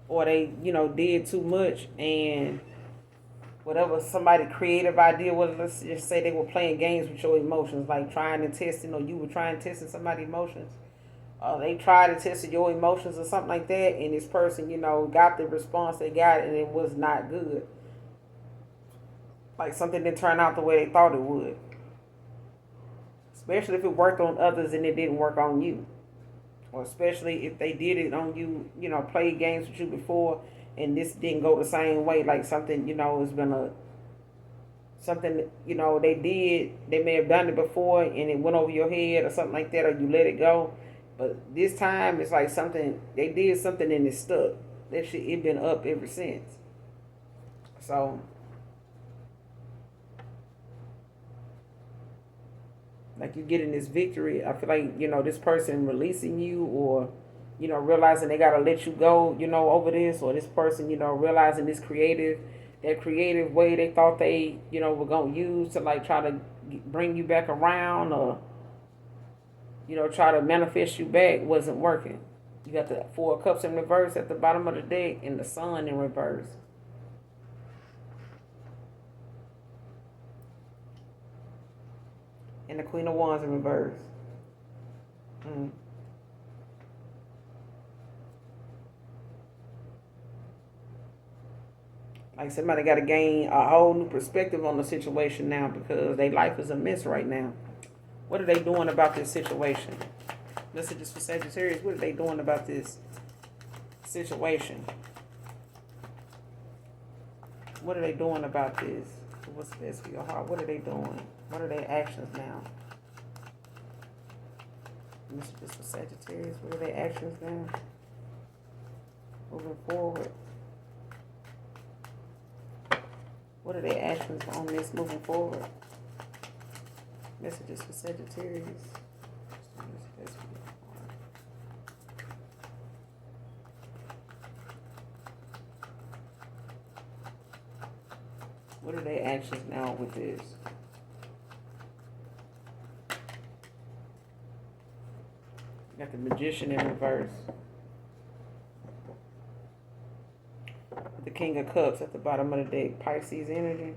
or they, did too much, and whatever somebody creative idea was, let's just say they were playing games with your emotions, like trying to test, you were trying to test somebody's emotions. They tried to test your emotions or something like that, and this person, got the response they got, and it was not good. Like something didn't turn out the way they thought it would. Especially if it worked on others and it didn't work on you. Or especially if they did it on you, played games with you before and this didn't go the same way. Like something, has been something, they may have done it before and it went over your head or something like that, or you let it go. But this time it's like something, they did something and it stuck. That shit, it been up ever since. So, like you getting this victory, I feel like, this person releasing you, or, realizing they gotta let you go, over this, or this person, realizing that creative way they thought they, were gonna use to like try to bring you back around, or, try to manifest you back, wasn't working. You got the Four of Cups in reverse at the bottom of the deck and the Sun in reverse. And the Queen of Wands in reverse. Like somebody got to gain a whole new perspective on the situation now because their life is a mess right now. What are they doing about this situation? Messages for Sagittarius. What are they doing about this situation? What are they doing about this? What's best for your heart? What are they doing? What are their actions now? Messages for Sagittarius. What are their actions now? Moving forward. What are their actions on this moving forward? Messages for Sagittarius. What are their actions now with this? Got the Magician in reverse. The King of Cups at the bottom of the deck. Pisces energy.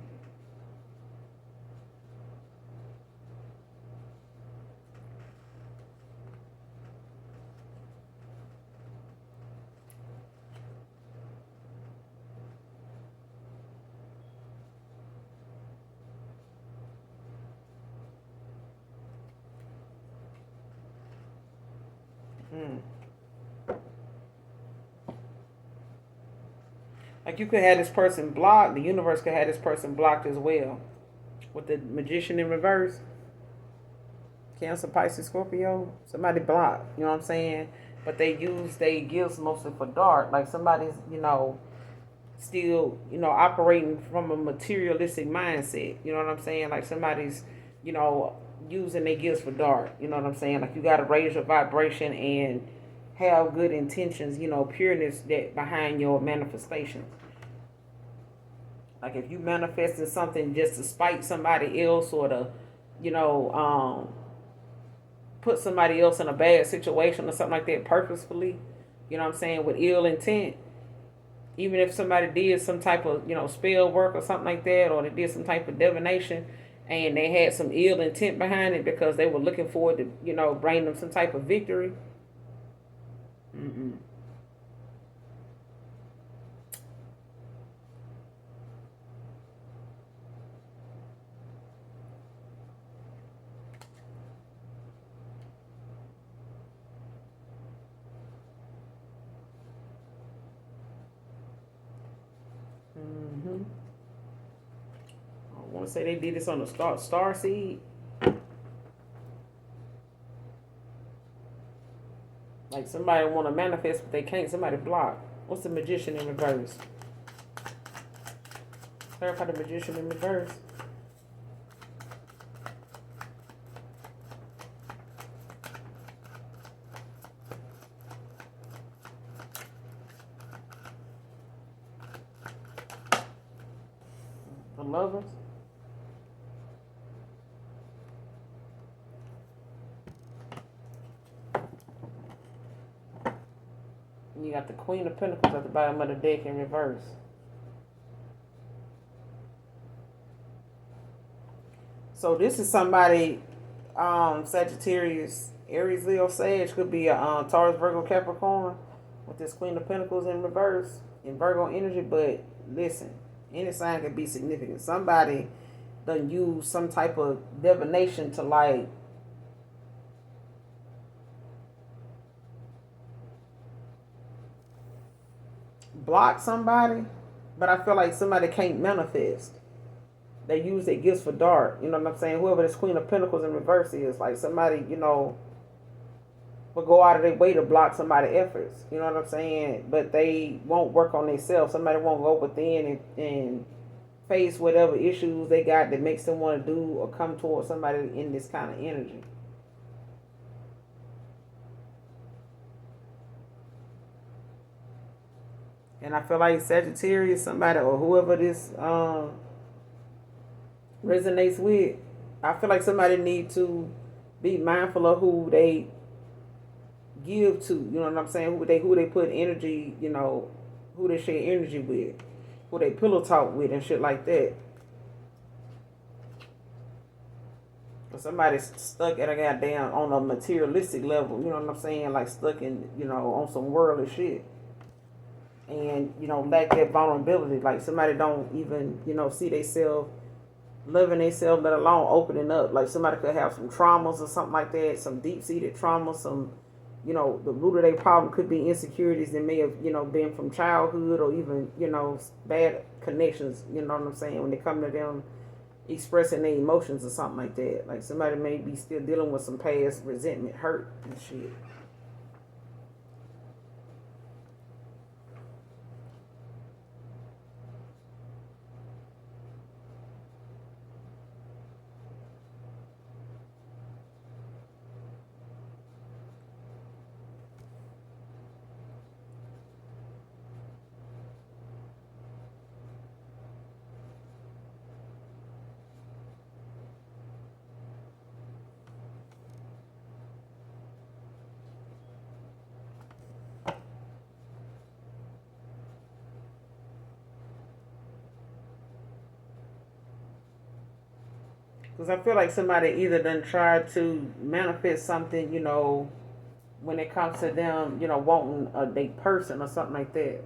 Like you could have this person blocked. The universe could have this person blocked as well. With the Magician in reverse. Cancer, Pisces, Scorpio. Somebody blocked. You know what I'm saying? But they use their gifts mostly for dark. Like somebody's, still, operating from a materialistic mindset. You know what I'm saying? Like somebody's, using their gifts for dark. You know what I'm saying? Like you got to raise your vibration and have good intentions, pureness that behind your manifestation. Like if you manifesting something just to spite somebody else, or to, put somebody else in a bad situation or something like that purposefully, with ill intent. Even if somebody did some type of, spell work or something like that, or they did some type of divination and they had some ill intent behind it because they were looking forward to, bring them some type of victory. Mm-mm. to say they did this on the star seed. Like somebody want to manifest, but they can't. Somebody block. What's the Magician in reverse? Clarify the Magician in reverse. The Lovers. And you got the Queen of Pentacles at the bottom of the deck in reverse. So this is somebody, Sagittarius, Aries, Leo, Sage, could be a Taurus, Virgo, Capricorn, with this Queen of Pentacles in reverse, in Virgo energy. But listen, any sign can be significant. Somebody done use some type of divination to like block somebody, but I feel like somebody can't manifest. They use their gifts for dark. You know what I'm saying? Whoever this Queen of Pentacles in reverse is, like somebody, will go out of their way to block somebody's efforts. You know what I'm saying? But they won't work on themselves. Somebody won't go within and face whatever issues they got that makes them want to do or come towards somebody in this kind of energy. And I feel like Sagittarius, somebody or whoever this resonates with, I feel like somebody need to be mindful of who they give to. You know what I'm saying? Who they put energy, who they share energy with, who they pillow talk with and shit like that. If somebody's stuck at a goddamn on a materialistic level, you know what I'm saying? Like stuck in, on some worldly shit. And, lack that vulnerability. Like somebody don't even, see themselves loving themselves, let alone opening up. Like somebody could have some traumas or something like that, some deep-seated trauma, some, the root of their problem could be insecurities that may have, been from childhood or even, bad connections, you know what I'm saying, when they come to them expressing their emotions or something like that. Like somebody may be still dealing with some past resentment, hurt and shit. Because I feel like somebody either done tried to manifest something, when it comes to them, wanting a date person or something like that.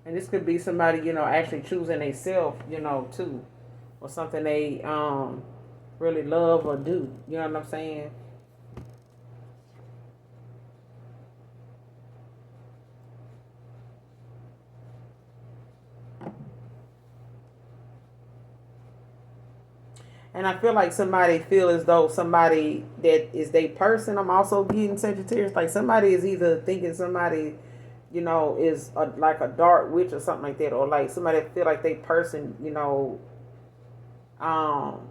And this could be somebody, actually choosing a self, too. Or something they really love or do. You know what I'm saying? And I feel like somebody feel as though somebody that is their person. I'm also getting Sagittarius. Like somebody is either thinking somebody, is like a dark witch or something like that, or like somebody feel like they person, um,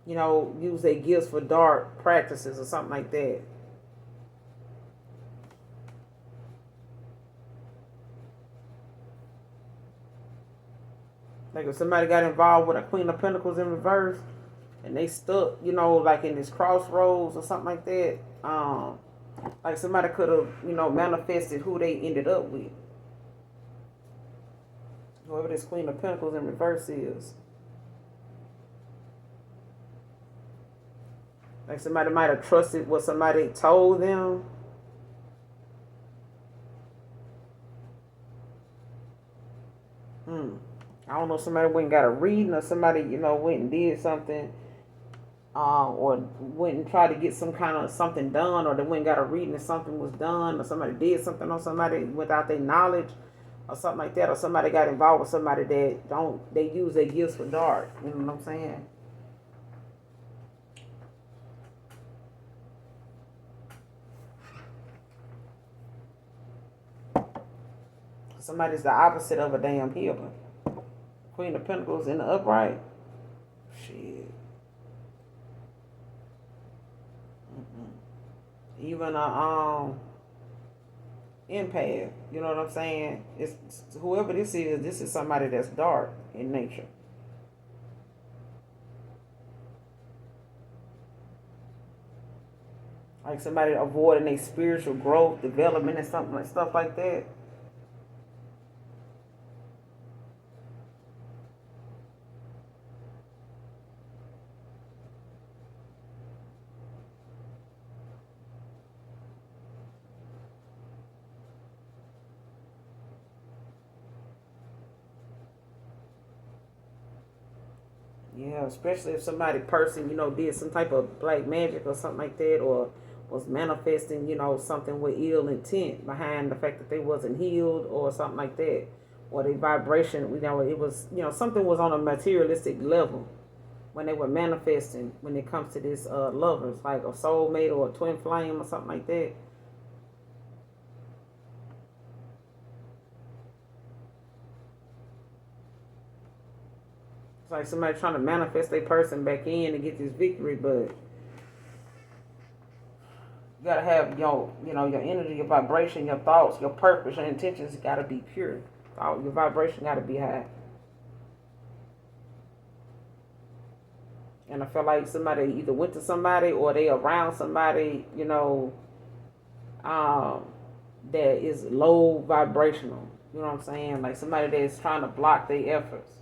use their gifts for dark practices or something like that. Like if somebody got involved with a Queen of Pentacles in reverse and they stuck, like in this crossroads or something like that, like somebody could have, manifested who they ended up with. Whoever this Queen of Pentacles in reverse is. Like somebody might have trusted what somebody told them. Hmm. I don't know, somebody went and got a reading, or somebody, went and did something, or went and tried to get some kind of something done, or they went and got a reading and something was done, or somebody did something on somebody without their knowledge, or something like that, or somebody got involved with somebody that they use their gifts for dark. You know what I'm saying? Somebody's the opposite of a damn healer. Queen of Pentacles in the upright. Shit. Even a empath. You know what I'm saying? It's whoever this is. This is somebody that's dark in nature. Like somebody avoiding a spiritual growth, development, and something like stuff like that. Yeah, especially if somebody person, did some type of black magic or something like that, or was manifesting, something with ill intent behind the fact that they wasn't healed or something like that. Or their vibration, it was, something was on a materialistic level when they were manifesting when it comes to this lovers, like a soulmate or a twin flame or something like that. It's like somebody trying to manifest their person back in to get this victory, but you gotta have your energy, your vibration, your thoughts, your purpose, your intentions gotta be pure. Your vibration gotta be high. And I feel like somebody either went to somebody or they around somebody, um, that is low vibrational. You know what I'm saying? Like somebody that's trying to block their efforts,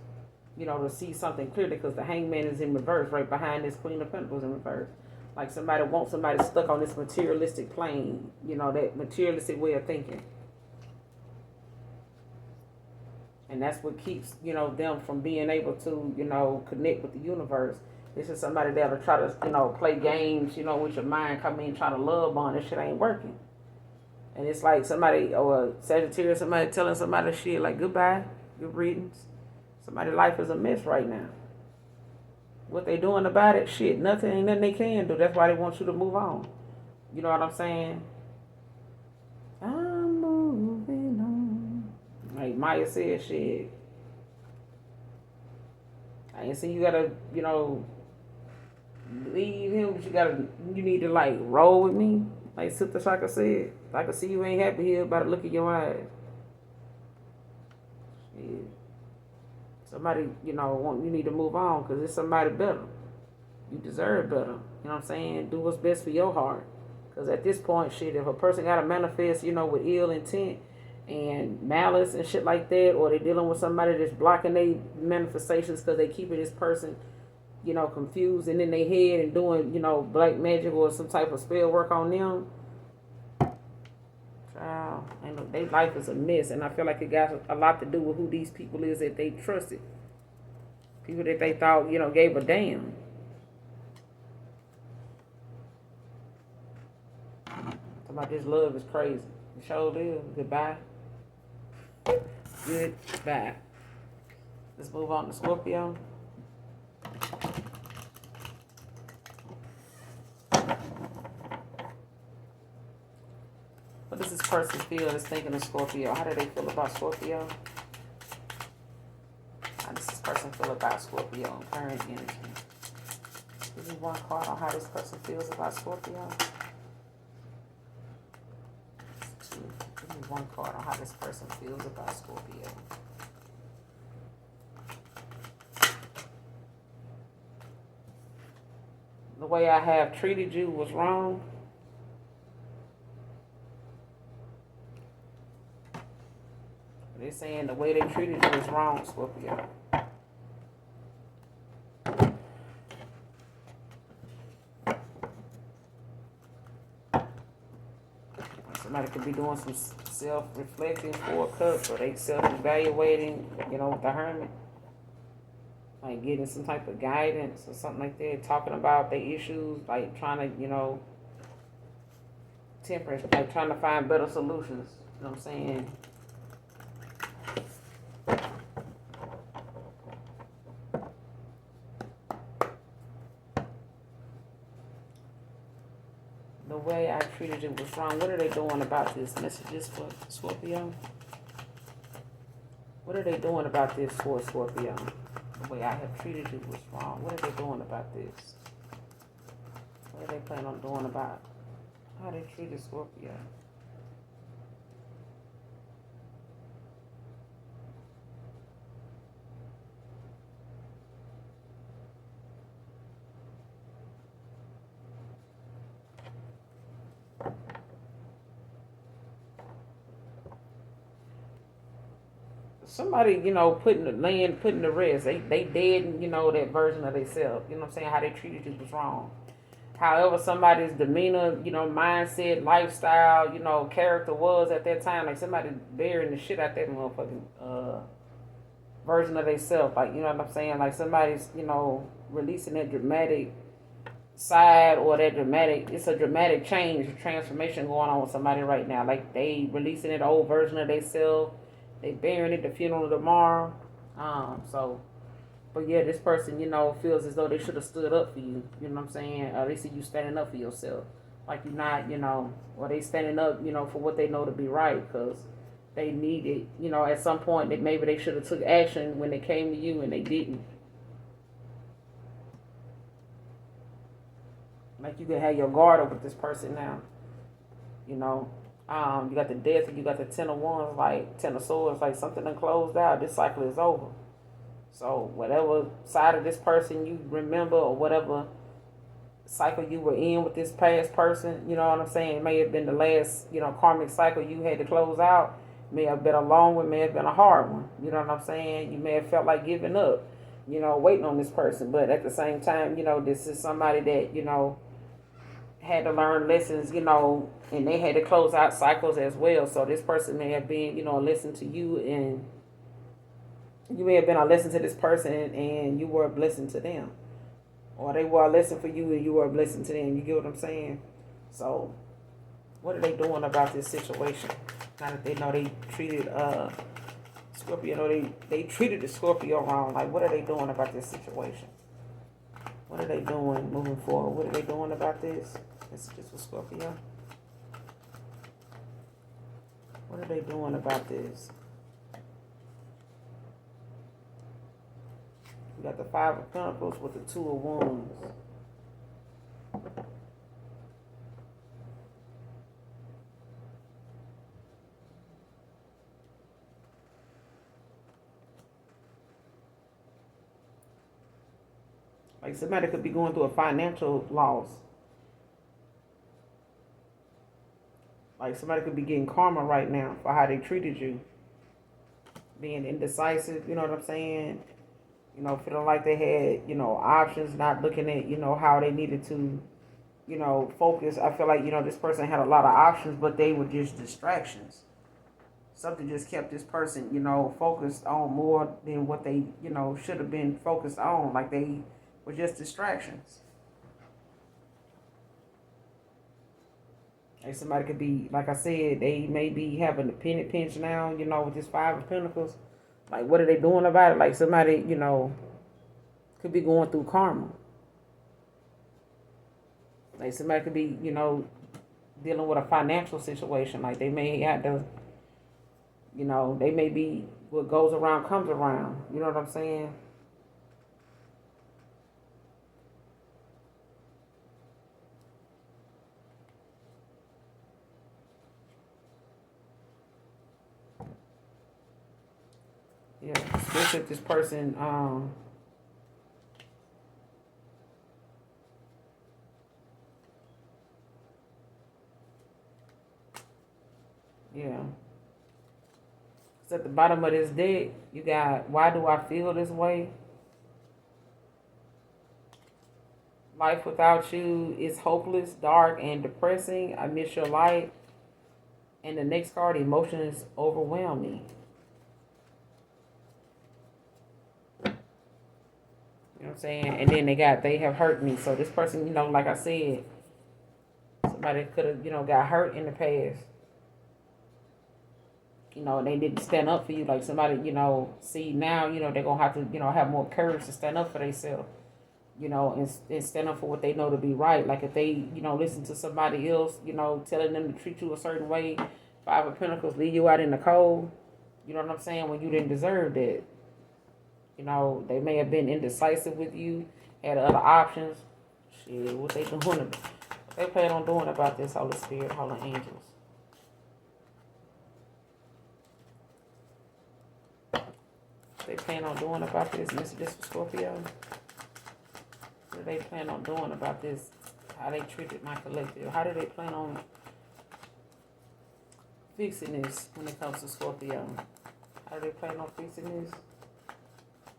to see something clearly, because the hangman is in reverse right behind this Queen of Pentacles in reverse. Like somebody wants somebody stuck on this materialistic plane, that materialistic way of thinking. And that's what keeps, them from being able to, connect with the universe. This is somebody that'll try to, play games, with your mind, come in trying to love on. This shit ain't working. And it's like somebody, or Sagittarius, somebody telling somebody shit like goodbye, good readings. Somebody's life is a mess right now. What they doing about it? Shit, nothing, ain't nothing they can do. That's why they want you to move on. You know what I'm saying? I'm moving on. Like Maya said, shit. I ain't saying you gotta, leave him, but you need to like roll with me. Like Sister Shaka said, I can see you ain't happy here by the look of your eyes. Shit. Somebody, you need to move on because it's somebody better. You deserve better. You know what I'm saying? Do what's best for your heart. Because at this point, shit, if a person got to manifest, with ill intent and malice and shit like that, or they're dealing with somebody that's blocking their manifestations because they keeping this person, confused and in their head and doing, black magic or some type of spell work on them, child, and their life is a mess. And I feel like it got a lot to do with who these people is that they trusted. People that they thought, gave a damn. Somebody, this love is crazy. It sure is. Goodbye. Goodbye. Let's move on to Scorpio. What does this person feel that's thinking of Scorpio? How do they feel about Scorpio? How does this person feel about Scorpio and current energy? Give me one card on how this person feels about Scorpio. Give me one card on how this person feels about Scorpio. The way I have treated you was wrong. They're saying the way they treated you is wrong, Scorpio. Somebody could be doing some self-reflecting for a cup, or they self-evaluating, with the hermit. Like getting some type of guidance or something like that, talking about their issues, like trying to, temperance, like trying to find better solutions. You know what I'm saying? The way I treated it was wrong. What are they doing about this? Messages for Scorpio? What are they doing about this for Scorpio? The way I have treated you was wrong. What are they doing about this? What are they planning on doing about how they treated Scorpio? Somebody, putting the rest. They dead and that version of themselves. You know what I'm saying? How they treated you was wrong. However, somebody's demeanor, mindset, lifestyle, character was at that time, like somebody burying the shit out that motherfucking version of themselves. Like, you know what I'm saying? Like somebody's, releasing that dramatic side, or that dramatic, it's a dramatic change, transformation going on with somebody right now. Like they releasing that old version of themselves. They burying it, the funeral tomorrow. So but yeah, this person, feels as though they should have stood up for you. You know what I'm saying? They see you standing up for yourself. Like you're not, or they standing up, for what they know to be right, because they need it. At some point, that maybe they should have took action when they came to you and they didn't. Like you can have your guard up with this person now. You know, you got the death and you got the 10 of Wands, like 10 of Swords, like something done closed out. This cycle is over. So whatever side of this person you remember, or whatever cycle you were in with this past person, you know what I'm saying? It may have been the last, karmic cycle you had to close out. May have been a long one, may have been a hard one. You know what I'm saying? You may have felt like giving up, waiting on this person. But at the same time, this is somebody that, had to learn lessons, and they had to close out cycles as well. So this person may have been, a lesson to you, and you may have been a lesson to this person, and you were a blessing to them. Or they were a lesson for you and you were a blessing to them. You get what I'm saying? So, what are they doing about this situation? Now that they know they treated Scorpio, they treated the Scorpio wrong. Like, what are they doing about this situation? What are they doing moving forward? What are they doing about this? Messages for Scorpio. What are they doing about this? We got the 5 of Pentacles with the 2 of Wands. Like somebody could be going through a financial loss. Like somebody could be getting karma right now for how they treated you. Being indecisive, you know what I'm saying? Feeling like they had, options, not looking at, how they needed to, focus. I feel like, this person had a lot of options, but they were just distractions. Something just kept this person, focused on more than what they, should have been focused on. Like they were just distractions. Like somebody could be, like I said, they may be having a penny pinch now, with this 5 of Pentacles. Like, what are they doing about it? Like somebody, could be going through karma. Like somebody could be, dealing with a financial situation. Like they may have to, they may be, what goes around comes around. You know what I'm saying? Yeah, especially if this person, yeah. So at the bottom of this deck, you got, why do I feel this way? Life without you is hopeless, dark, and depressing. I miss your light. And the next card, emotions overwhelm me. You know what I'm saying? And then they have hurt me. So this person, like I said, somebody could have, got hurt in the past. And they didn't stand up for you. Like somebody, see now, they're going to have to, have more courage to stand up for themselves. And stand up for what they know to be right. Like if they, listen to somebody else, telling them to treat you a certain way, Five of Pentacles leave you out in the cold. You know what I'm saying? When you didn't deserve that. They may have been indecisive with you, had other options. Shit, what they doing? They plan on doing about this, Holy Spirit, Holy Angels. They plan on doing about this, messages for Scorpio. What do they plan on doing about this? How they treated my collective? How do they plan on fixing this when it comes to Scorpio? How do they plan on fixing this?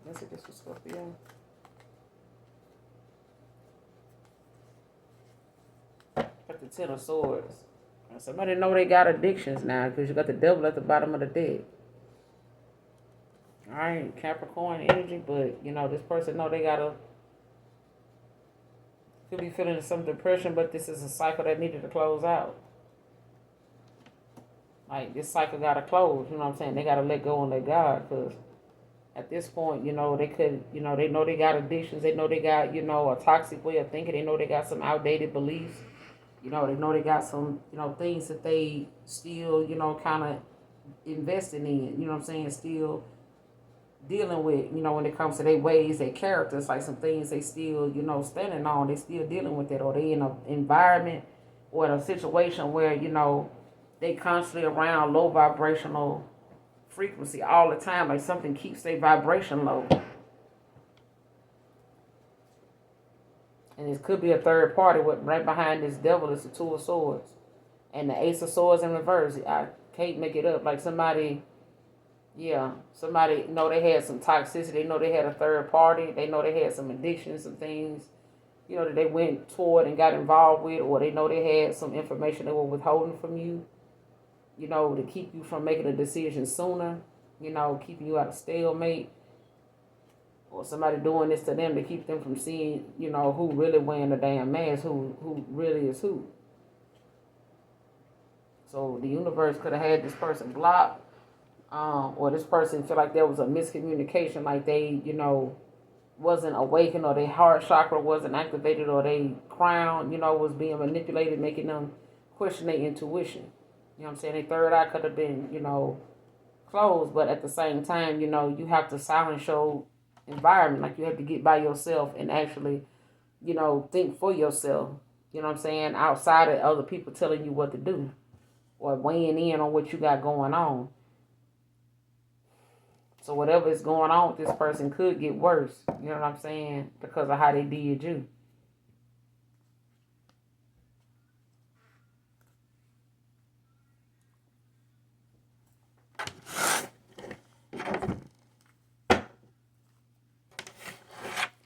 Messages for Scorpio. Got the Ten of Swords. Somebody know they got addictions now because you got the devil at the bottom of the deck. Alright, Capricorn energy, but this person know they could be feeling some depression, but this is a cycle that needed to close out. Like this cycle gotta close, you know what I'm saying? They gotta let go and let God, because at this point, they could, they know they got addictions, they know they got, a toxic way of thinking, they know they got some outdated beliefs, they know they got some, things that they still, kind of investing in, you know what I'm saying, still dealing with, when it comes to their ways, their characters, like some things they still, standing on, they still dealing with it, or they in an environment or in a situation where, they constantly around low vibrational frequency all the time, like something keeps their vibration low. And it could be a third party. What right behind this devil is the Two of Swords. And the Ace of Swords in reverse. I can't make it up. Like somebody know they had some toxicity. They know they had a third party. They know they had some addictions, some things, that they went toward and got involved with, or they know they had some information they were withholding from you, to keep you from making a decision sooner, keeping you out of stalemate, or somebody doing this to them to keep them from seeing, who really wearing the damn mask, who really is who. So the universe could have had this person blocked, or this person feel like there was a miscommunication, like they, wasn't awakened, or their heart chakra wasn't activated, or their crown, was being manipulated, making them question their intuition. You know what I'm saying? Their third eye could have been, closed, but at the same time, you have to silence your environment. Like you have to get by yourself and actually, think for yourself. You know what I'm saying? Outside of other people telling you what to do or weighing in on what you got going on. So whatever is going on with this person could get worse. You know what I'm saying? Because of how they did you.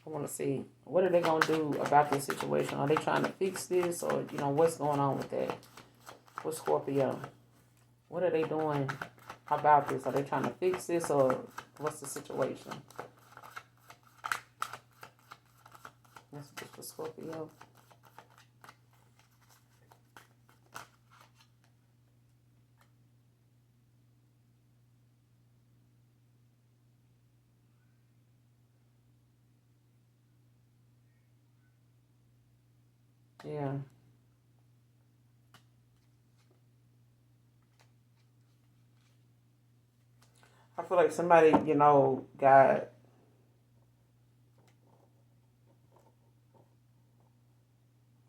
I want to see, what are they going to do about this situation? Are they trying to fix this, or, what's going on with that? With Scorpio? What are they doing about this? Are they trying to fix this, or what's the situation? That's just for Scorpio. Yeah. I feel like somebody, got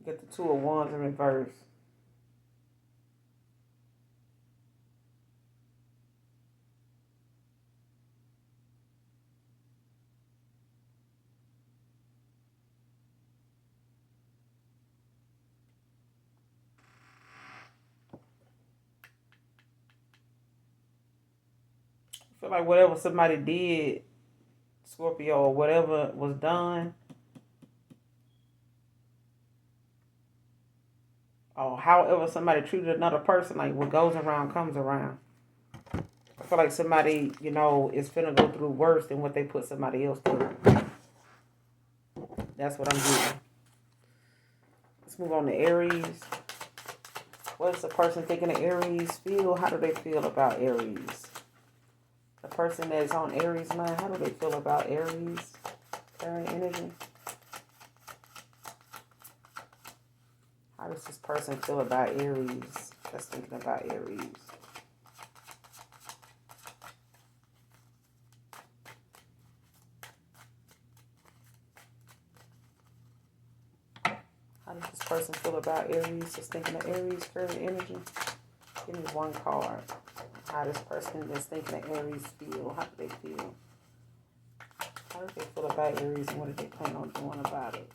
the Two of Wands in reverse. I feel like whatever somebody did, Scorpio, or whatever was done, or however somebody treated another person, like what goes around comes around. I feel like somebody, is finna go through worse than what they put somebody else through. That's what I'm getting. Let's move on to Aries. What is the person thinking of Aries feel? How do they feel about Aries? The person that's on Aries mind, how do they feel about Aries? Current energy. How does this person feel about Aries? That's thinking about Aries. How does this person feel about Aries? Just thinking of Aries, current energy. Give me one card. How this person that's thinking of Aries feel? How do they feel? How do they feel about Aries and what do they plan on doing about it?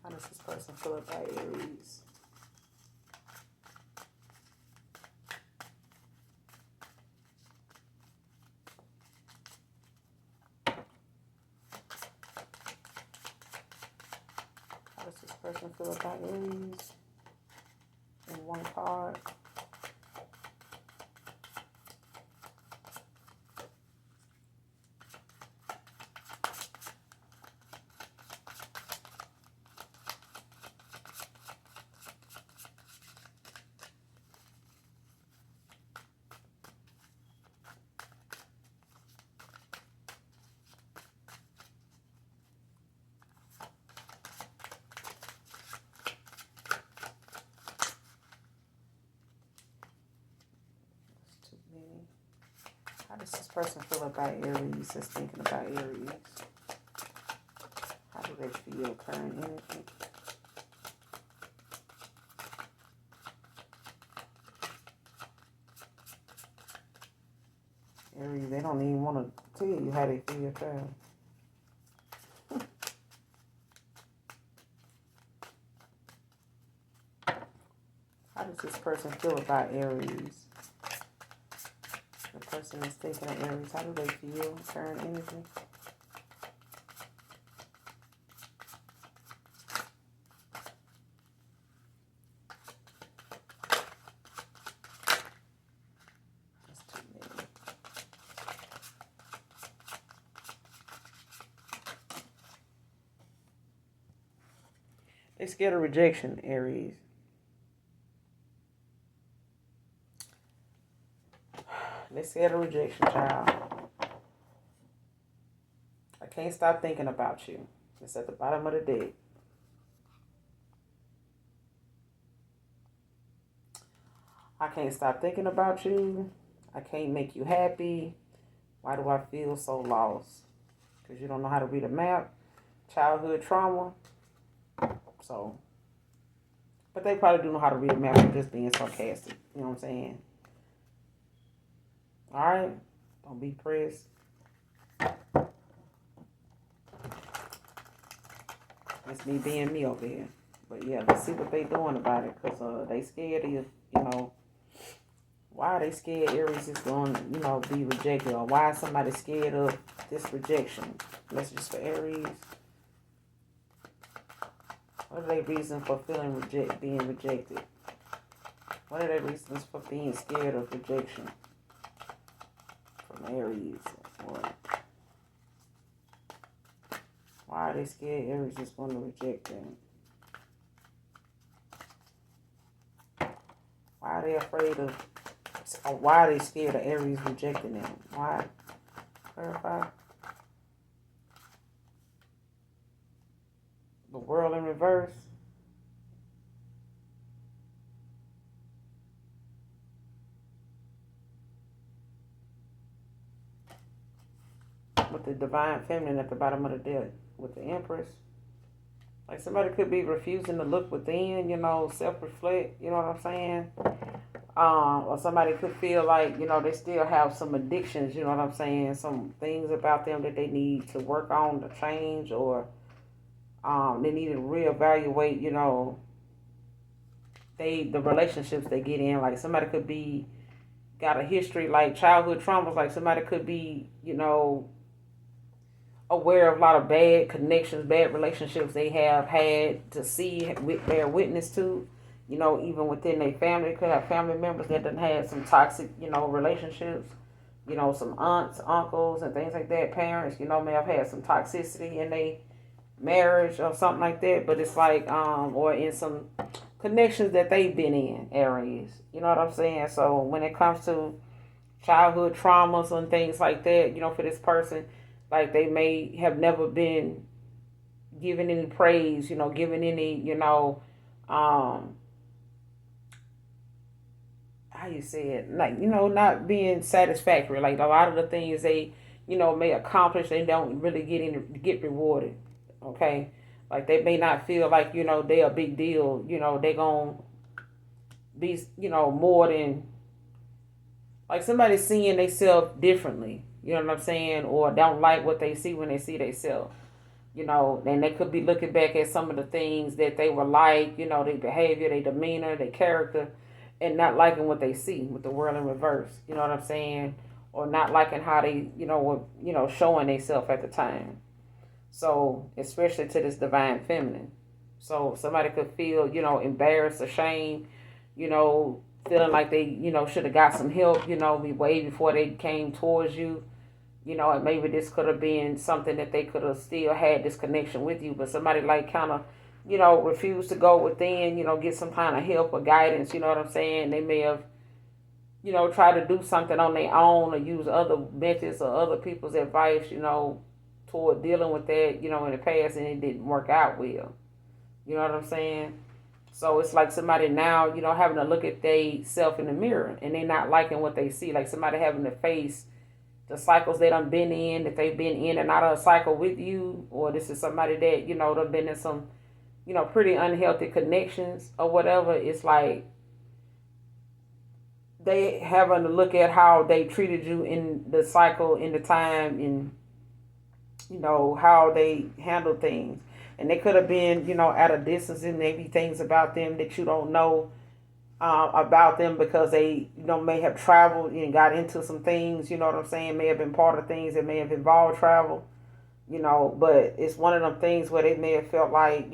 How does this person feel about Aries? How does this person feel about Aries? In one card. How does this person feel about Aries? Just thinking about Aries. How do they feel? Current energy. Aries, they don't even want to tell you how they feel, child. How does this person feel about Aries? The person is thinking of Aries. How do they feel? Current energy. That's too many. They scared of rejection, Aries. They scared of rejection, child. I can't stop thinking about you. It's at the bottom of the deck. I can't stop thinking about you. I can't make you happy. Why do I feel so lost? Because you don't know how to read a map. Childhood trauma. So, but they probably do know how to read a map. I'm just being sarcastic. You know what I'm saying? Alright? Don't be pressed. It's me being me over here. But yeah, let's see what they doing about it. Because they scared of, why are they scared Aries is going to, be rejected? Or why is somebody scared of this rejection? Messages for Aries. What are their reasons for being rejected? What are their reasons for being scared of rejection from Aries? Why are they scared Aries is going to reject them? Why are they afraid of, or why are they scared of Aries rejecting them? Why? Clarify. The world in reverse. With the divine feminine at the bottom of the deck. With the Empress. Like somebody could be refusing to look within, self-reflect, you know what I'm saying? Or somebody could feel like, they still have some addictions, you know what I'm saying? Some things about them that they need to work on to change, or they need to reevaluate, the relationships they get in. Like somebody could be got a history like childhood traumas. Like somebody could be, aware of a lot of bad connections, bad relationships they have had to see, bear witness to. You know, even within their family, could have family members that done had some toxic, relationships. You know, some aunts, uncles, and things like that. Parents, may have had some toxicity in their marriage or something like that. But it's like, or in some connections that they've been in areas. You know what I'm saying? So when it comes to childhood traumas and things like that, for this person, like they may have never been given any praise, given any, um, how you say it, like, not being satisfactory. Like a lot of the things they, may accomplish, they don't really get rewarded. Okay. Like they may not feel like, they're a big deal, they gonna be, more than like somebody seeing themselves differently, you know what I'm saying, or don't like what they see when they see themselves, and they could be looking back at some of the things that they were like, their behavior, their demeanor, their character, and not liking what they see with the world in reverse, you know what I'm saying, or not liking how they, were, showing themselves at the time. So, especially to this divine feminine. So, somebody could feel, embarrassed, ashamed, you know, feeling like they, should have got some help, way before they came towards you. And maybe this could have been something that they could have still had this connection with you, but somebody like kind of, refused to go within, get some kind of help or guidance, you know what I'm saying? They may have, tried to do something on their own or use other methods or other people's advice, toward dealing with that, in the past, and it didn't work out well. You know what I'm saying? So it's like somebody now, having to look at they self in the mirror and they not liking what they see. Like somebody having to face the cycles they done been in, that they've been in and out of a cycle with you, or this is somebody that, done been in some, pretty unhealthy connections or whatever. It's like they having to look at how they treated you in the cycle, in the time, and how they handle things. And they could have been, at a distance, and maybe things about them that you don't know about them because they, may have traveled and got into some things, you know what I'm saying, may have been part of things that may have involved travel, but it's one of them things where they may have felt like,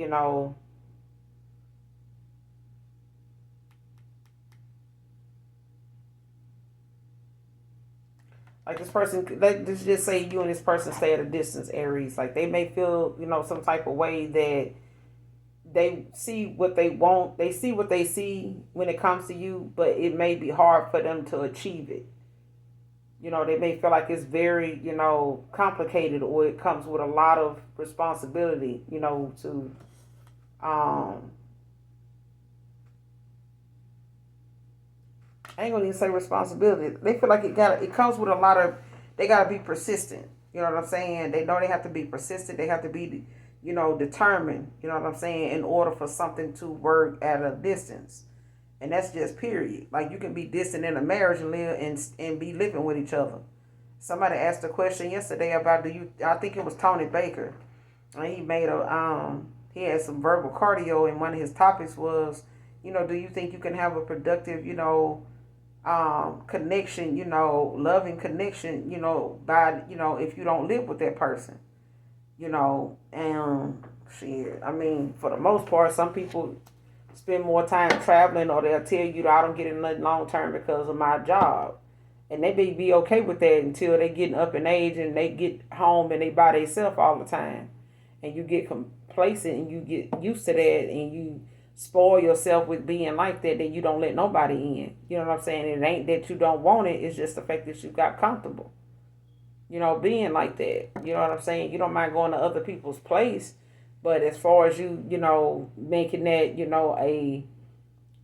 like this person, let's just say you and this person stay at a distance, Aries. Like they may feel, some type of way that they see what they want, they see what they see when it comes to you, but it may be hard for them to achieve it. They may feel like it's very, complicated, or it comes with a lot of responsibility, to um I ain't gonna even say responsibility. They feel like it comes with a lot of, they gotta be persistent. You know what I'm saying? They know they have to be persistent. They have to be, determined. You know what I'm saying? In order for something to work at a distance, and that's just period. Like you can be distant in a marriage and live and be living with each other. Somebody asked a question yesterday about, do you? I think it was Tony Baker, and he made a he had some verbal cardio, and one of his topics was, do you think you can have a productive, connection, loving connection, by, if you don't live with that person, and shit. I mean, for the most part, some people spend more time traveling, or they'll tell you that I don't get in nothing long term because of my job. And they may be okay with that until they getting up in age and they get home and they by themselves all the time. And you get complacent and you get used to that and you spoil yourself with being like that, then you don't let nobody in. You know what I'm saying? It ain't that you don't want it, it's just the fact that you got comfortable, being like that. You know what I'm saying? You don't mind going to other people's place, but as far as you, making that, a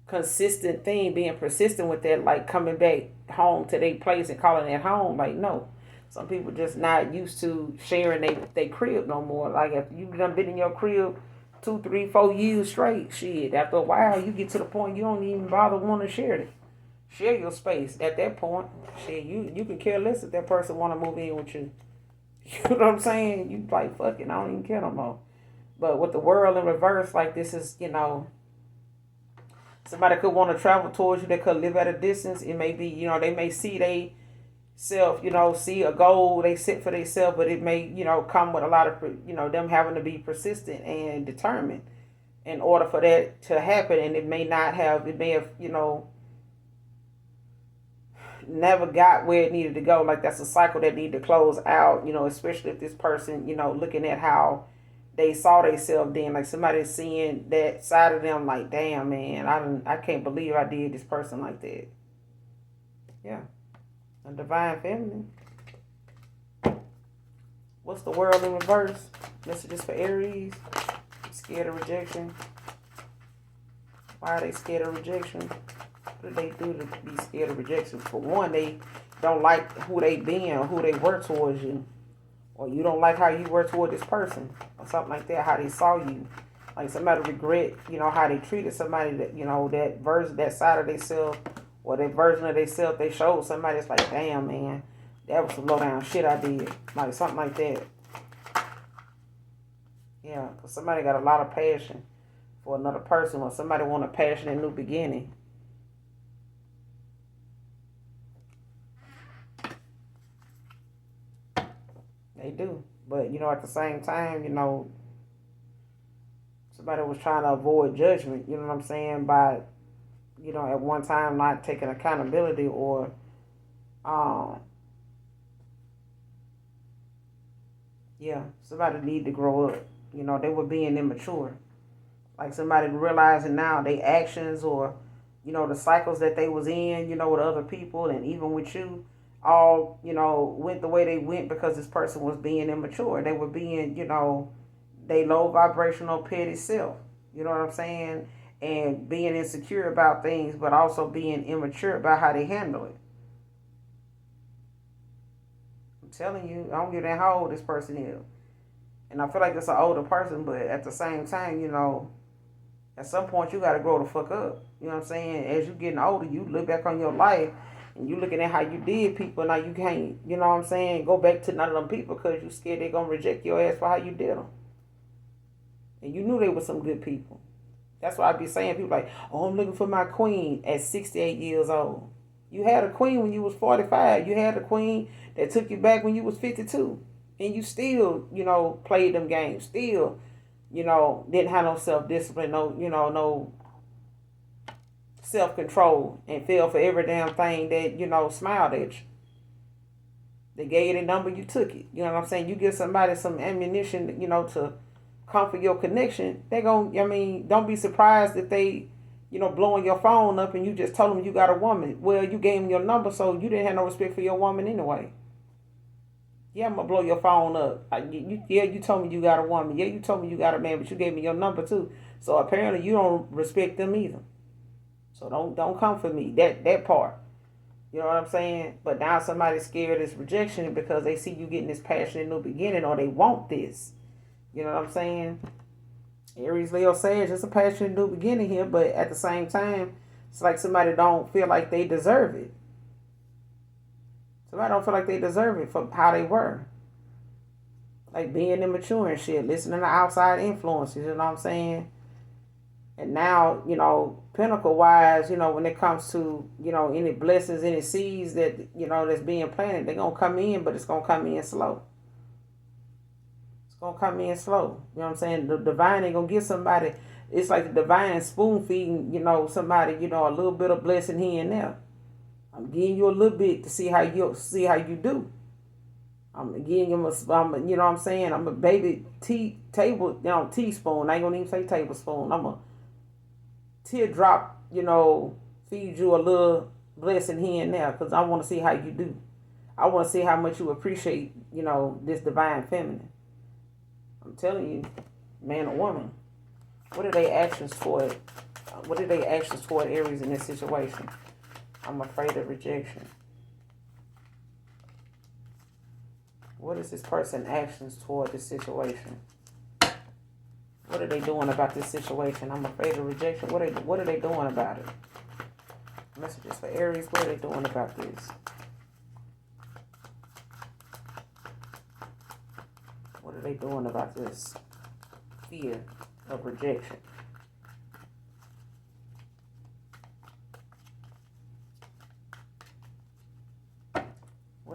consistent thing, being persistent with that, like coming back home to their place and calling it home, like no. Some people just not used to sharing they crib no more. Like if you done been in your crib 2, 3, 4 years straight, shit, after a while you get to the point you don't even bother want to share it. Share your space at that point. Shit, you can care less if that person want to move in with you. You know what I'm saying? You like, fuck it, I don't even care no more. But with the world in reverse, like this is, somebody could want to travel towards you. They could live at a distance. It may be, they may see they self, see a goal they set for themselves, but it may, come with a lot of, them having to be persistent and determined in order for that to happen. And it may have, never got where it needed to go. Like that's a cycle that need to close out, especially if this person, looking at how they saw themselves then, like somebody seeing that side of them, like, damn man, I can't believe I did this person like that. Yeah. A divine feminine. What's the world in reverse? Messages for Aries. Scared of rejection. Why are they scared of rejection? What do they do to be scared of rejection? For one, they don't like who they been or who they were towards you. Or you don't like how you were toward this person. Or something like that, how they saw you. Like somebody regret, how they treated somebody that, that version, that side of themselves, or that version of themselves they showed somebody that's like, damn man, that was some low down shit I did. Like something like that. Yeah, because somebody got a lot of passion for another person, or somebody want a passionate new beginning. They do. But, at the same time, somebody was trying to avoid judgment, you know what I'm saying, by, at one time not taking accountability or, yeah, somebody need to grow up. They were being immature. Like somebody realizing now they actions or, the cycles that they was in, with other people and even with you, all, went the way they went because this person was being immature. They were being, they low vibrational petty self. You know what I'm saying? And being insecure about things, but also being immature about how they handle it. I'm telling you, I don't give a damn how old this person is. And I feel like it's an older person, but at the same time, at some point you gotta grow the fuck up. You know what I'm saying? As you getting older, you look back on your life and you looking at how you did people. Now you can't, you know what I'm saying, go back to none of them people because you scared they gonna reject your ass for how you did them. And you knew they were some good people. That's why I be saying people like, oh, I'm looking for my queen at 68 years old. You had a queen when you was 45. You had a queen that took you back when you was 52. And you still, played them games. Still, didn't have no self-discipline, no self-control, and fell for every damn thing that, smiled at you. They gave you the number, you took it. You know what I'm saying? You give somebody some ammunition, to comfort your connection, they don't be surprised if they, blowing your phone up and you just told them you got a woman. Well, you gave them your number, so you didn't have no respect for your woman anyway. Yeah, I'm gonna blow your phone up. You told me you got a woman. Yeah, you told me you got a man, but you gave me your number too. So apparently you don't respect them either. So don't come for me. That part. You know what I'm saying? But now somebody's scared of this rejection because they see you getting this passionate new beginning, or they want this. You know what I'm saying? Aries, Leo, Sage, it's a passionate new beginning here, but at the same time, it's like somebody don't feel like they deserve it. Somebody don't feel like they deserve it for how they were. Like being immature and shit, listening to outside influences, you know what I'm saying? And now, pinnacle wise, when it comes to, any blessings, any seeds that, that's being planted, they're going to come in, but it's going to come in slow. It's going to come in slow. You know what I'm saying? The divine ain't going to get somebody. It's like the divine spoon feeding, somebody, a little bit of blessing here and there. I'm giving you a little bit to see how you do. I'm giving you you know what I'm saying? I'm a baby teaspoon. I ain't gonna even say tablespoon. I'm a teardrop, feed you a little blessing here and there because I want to see how you do. I want to see how much you appreciate, this divine feminine. I'm telling you, man or woman, what are they actions toward? What are they actions toward Aries in this situation? I'm afraid of rejection. What is this person actions toward this situation? What are they doing about this situation? I'm afraid of rejection. What are they doing about it? Messages for Aries. What are they doing about this? What are they doing about this fear of rejection?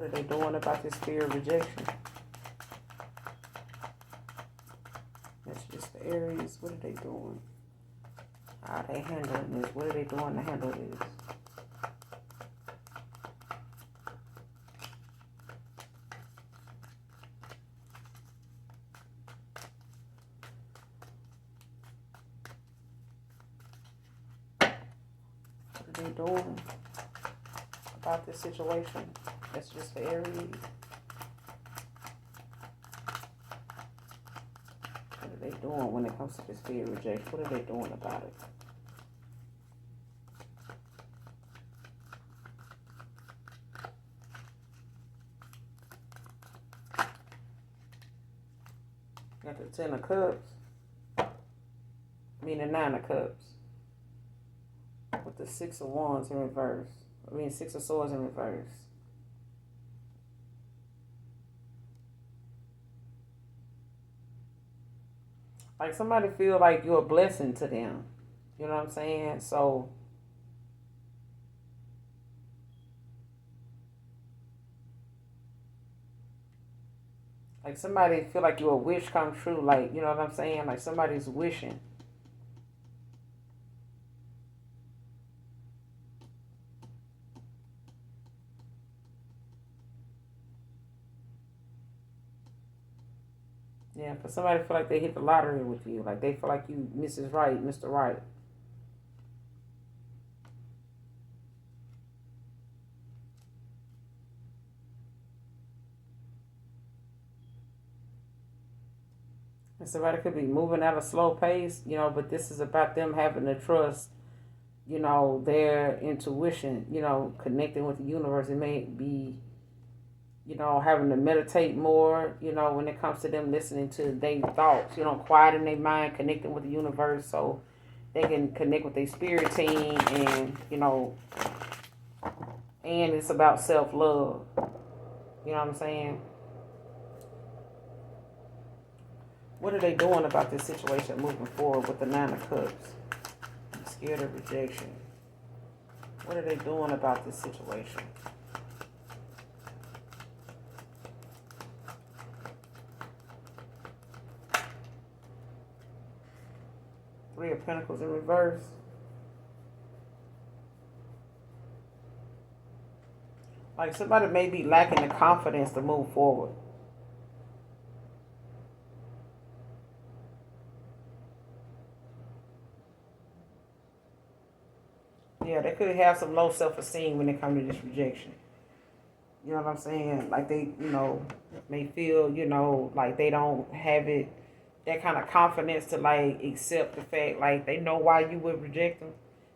What are they doing about this fear of rejection? That's just the Aries. What are they doing? How are they handling this? What are they doing to handle this? What are they doing about this situation? That's just the Aries. What are they doing when it comes to this fear of rejection? What are they doing about it? Got the Ten of Cups. I mean the Nine of Cups. With the Six of Wands in reverse. I mean Six of Swords in reverse. Like somebody feel like you're a blessing to them. You know what I'm saying? So like somebody feel like you're a wish come true. Like, you know what I'm saying? Like somebody's wishing. Yeah, for somebody feel like they hit the lottery with you. Like they feel like you Mrs. Right, Mr. Right. And somebody could be moving at a slow pace, you know, but this is about them having to trust, you know, their intuition, you know, connecting with the universe. It may be, you know, having to meditate more, you know, when it comes to them listening to their thoughts, you know, quieting their mind, connecting with the universe so they can connect with their spirit team and, you know, and it's about self love. You know what I'm saying? What are they doing about this situation moving forward with the Nine of Cups? I'm scared of rejection. What are they doing about this situation? Three of Pentacles in reverse. Like somebody may be lacking the confidence to move forward. Yeah, they could have some low self-esteem when it comes to this rejection. You know what I'm saying? Like they, you know, may feel, you know, like they don't have it, that kind of confidence to like accept the fact, like they know why you would reject them,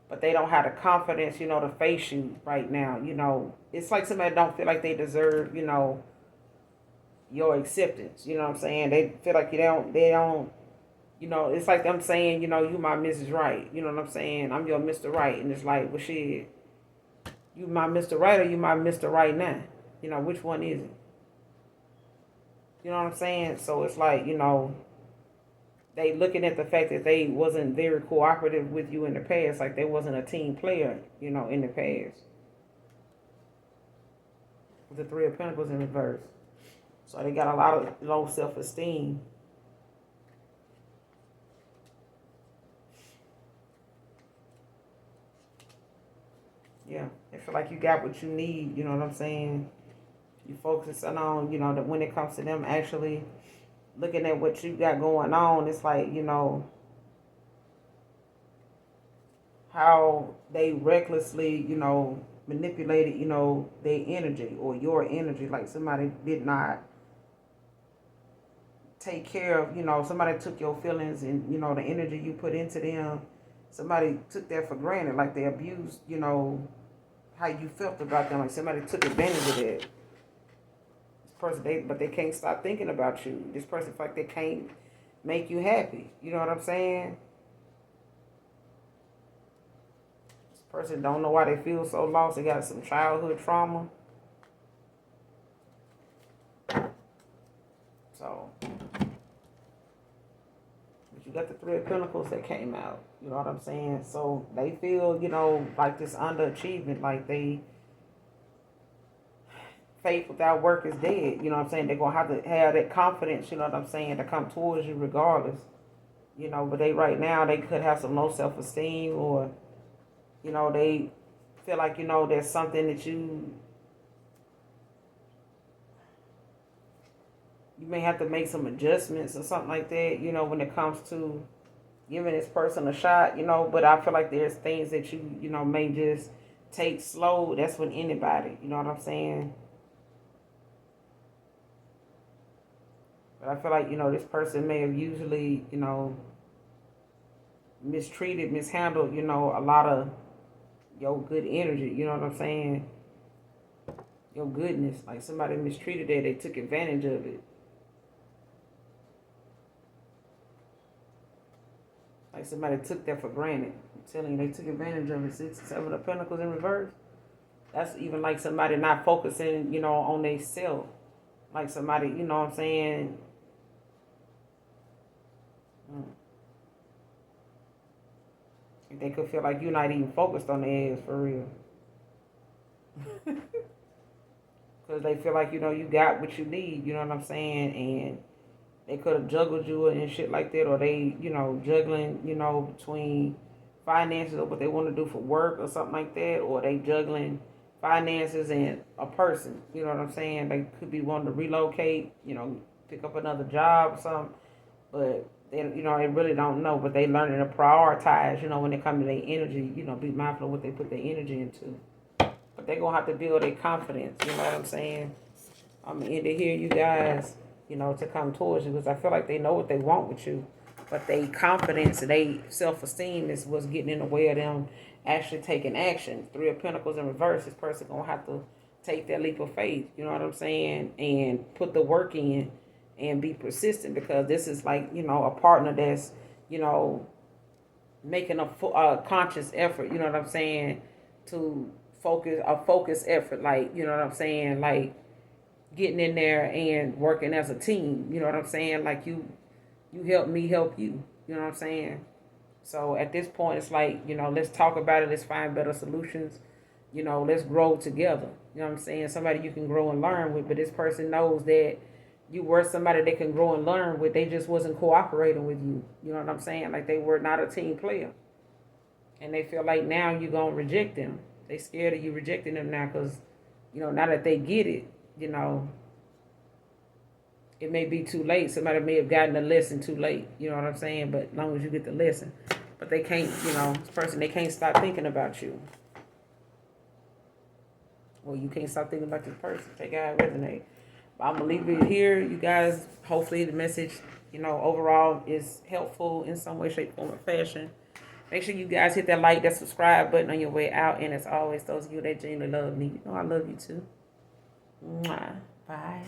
but they don't have the confidence, you know, to face you right now. You know, it's like somebody don't feel like they deserve, you know, your acceptance. You know what I'm saying? They feel like they don't, you know, it's like them saying, you know, you my Mrs. Right. You know what I'm saying? I'm your Mr. Right. And it's like, well, shit, you my Mr. Right or you my Mr. Right now? You know, which one is it? You know what I'm saying? So it's like, you know, they looking at the fact that they wasn't very cooperative with you in the past, like they wasn't a team player, you know, in the past. The Three of Pentacles in reverse. So they got a lot of low self-esteem. Yeah, they feel like you got what you need, you know what I'm saying? You focus on, you know, that when it comes to them actually looking at what you got going on, it's like, you know, how they recklessly, you know, manipulated, you know, their energy or your energy. Like somebody did not take care of, you know, somebody took your feelings and, you know, the energy you put into them. Somebody took that for granted, like they abused, you know, how you felt about them. Like somebody took advantage of that. This person, but they can't stop thinking about you. This person, like they can't make you happy. You know what I'm saying? This person don't know why they feel so lost. They got some childhood trauma. So, but you got the Three of Pentacles that came out. You know what I'm saying? So they feel, you know, like this underachievement, like they faith without work is dead. You know what I'm saying? They're gonna have to have that confidence, you know what I'm saying, to come towards you regardless. You know, but they right now they could have some low self esteem, or, you know, they feel like, you know, there's something that you may have to make some adjustments or something like that, you know, when it comes to giving this person a shot, you know. But I feel like there's things that you know, may just take slow. That's with anybody, you know what I'm saying? But I feel like, you know, this person may have usually, you know, mistreated, mishandled, you know, a lot of your good energy, you know what I'm saying? Your goodness. Like somebody mistreated that, they took advantage of it. Like somebody took that for granted. I'm telling you, they took advantage of it. 6, 7 of Pentacles in reverse. That's even like somebody not focusing, you know, on they self. Like somebody, you know what I'm saying? They could feel like you're not even focused on their ass for real. Because they feel like, you know, you got what you need, you know what I'm saying? And they could have juggled you and shit like that, or they, you know, juggling, you know, between finances or what they want to do for work or something like that, or they juggling finances and a person, you know what I'm saying? They could be wanting to relocate, you know, pick up another job or something, but they, you know, they really don't know, but they learning to prioritize, you know, when it comes to their energy, you know, be mindful of what they put their energy into. But they're going to have to build their confidence, you know what I'm saying? I'm in to hear you guys, you know, to come towards you, because I feel like they know what they want with you, but they confidence and they self-esteem is what's getting in the way of them actually taking action. 3 of Pentacles in reverse. This person gonna have to take that leap of faith. You know what I'm saying, and put the work in and be persistent, because this is like, you know, a partner that's, you know, making a conscious effort. You know what I'm saying, to focus effort. Like, you know what I'm saying, like getting in there and working as a team. You know what I'm saying? Like you help me help you. You know what I'm saying? So at this point, it's like, you know, let's talk about it. Let's find better solutions. You know, let's grow together. You know what I'm saying? Somebody you can grow and learn with, but this person knows that you were somebody they can grow and learn with. They just wasn't cooperating with you. You know what I'm saying? Like they were not a team player. And they feel like now you're going to reject them. They scared of you rejecting them now because, you know, now that they get it, you know, it may be too late. Somebody may have gotten the lesson too late. You know what I'm saying? But as long as you get the lesson. But they can't, you know, this person, they can't stop thinking about you. Well, you can't stop thinking about this person. Take out resonate. But I'm going to leave it here. You guys, hopefully the message, you know, overall is helpful in some way, shape, form, or fashion. Make sure you guys hit that like, that subscribe button on your way out. And as always, those of you that genuinely love me, you know I love you too. Mwah. Bye.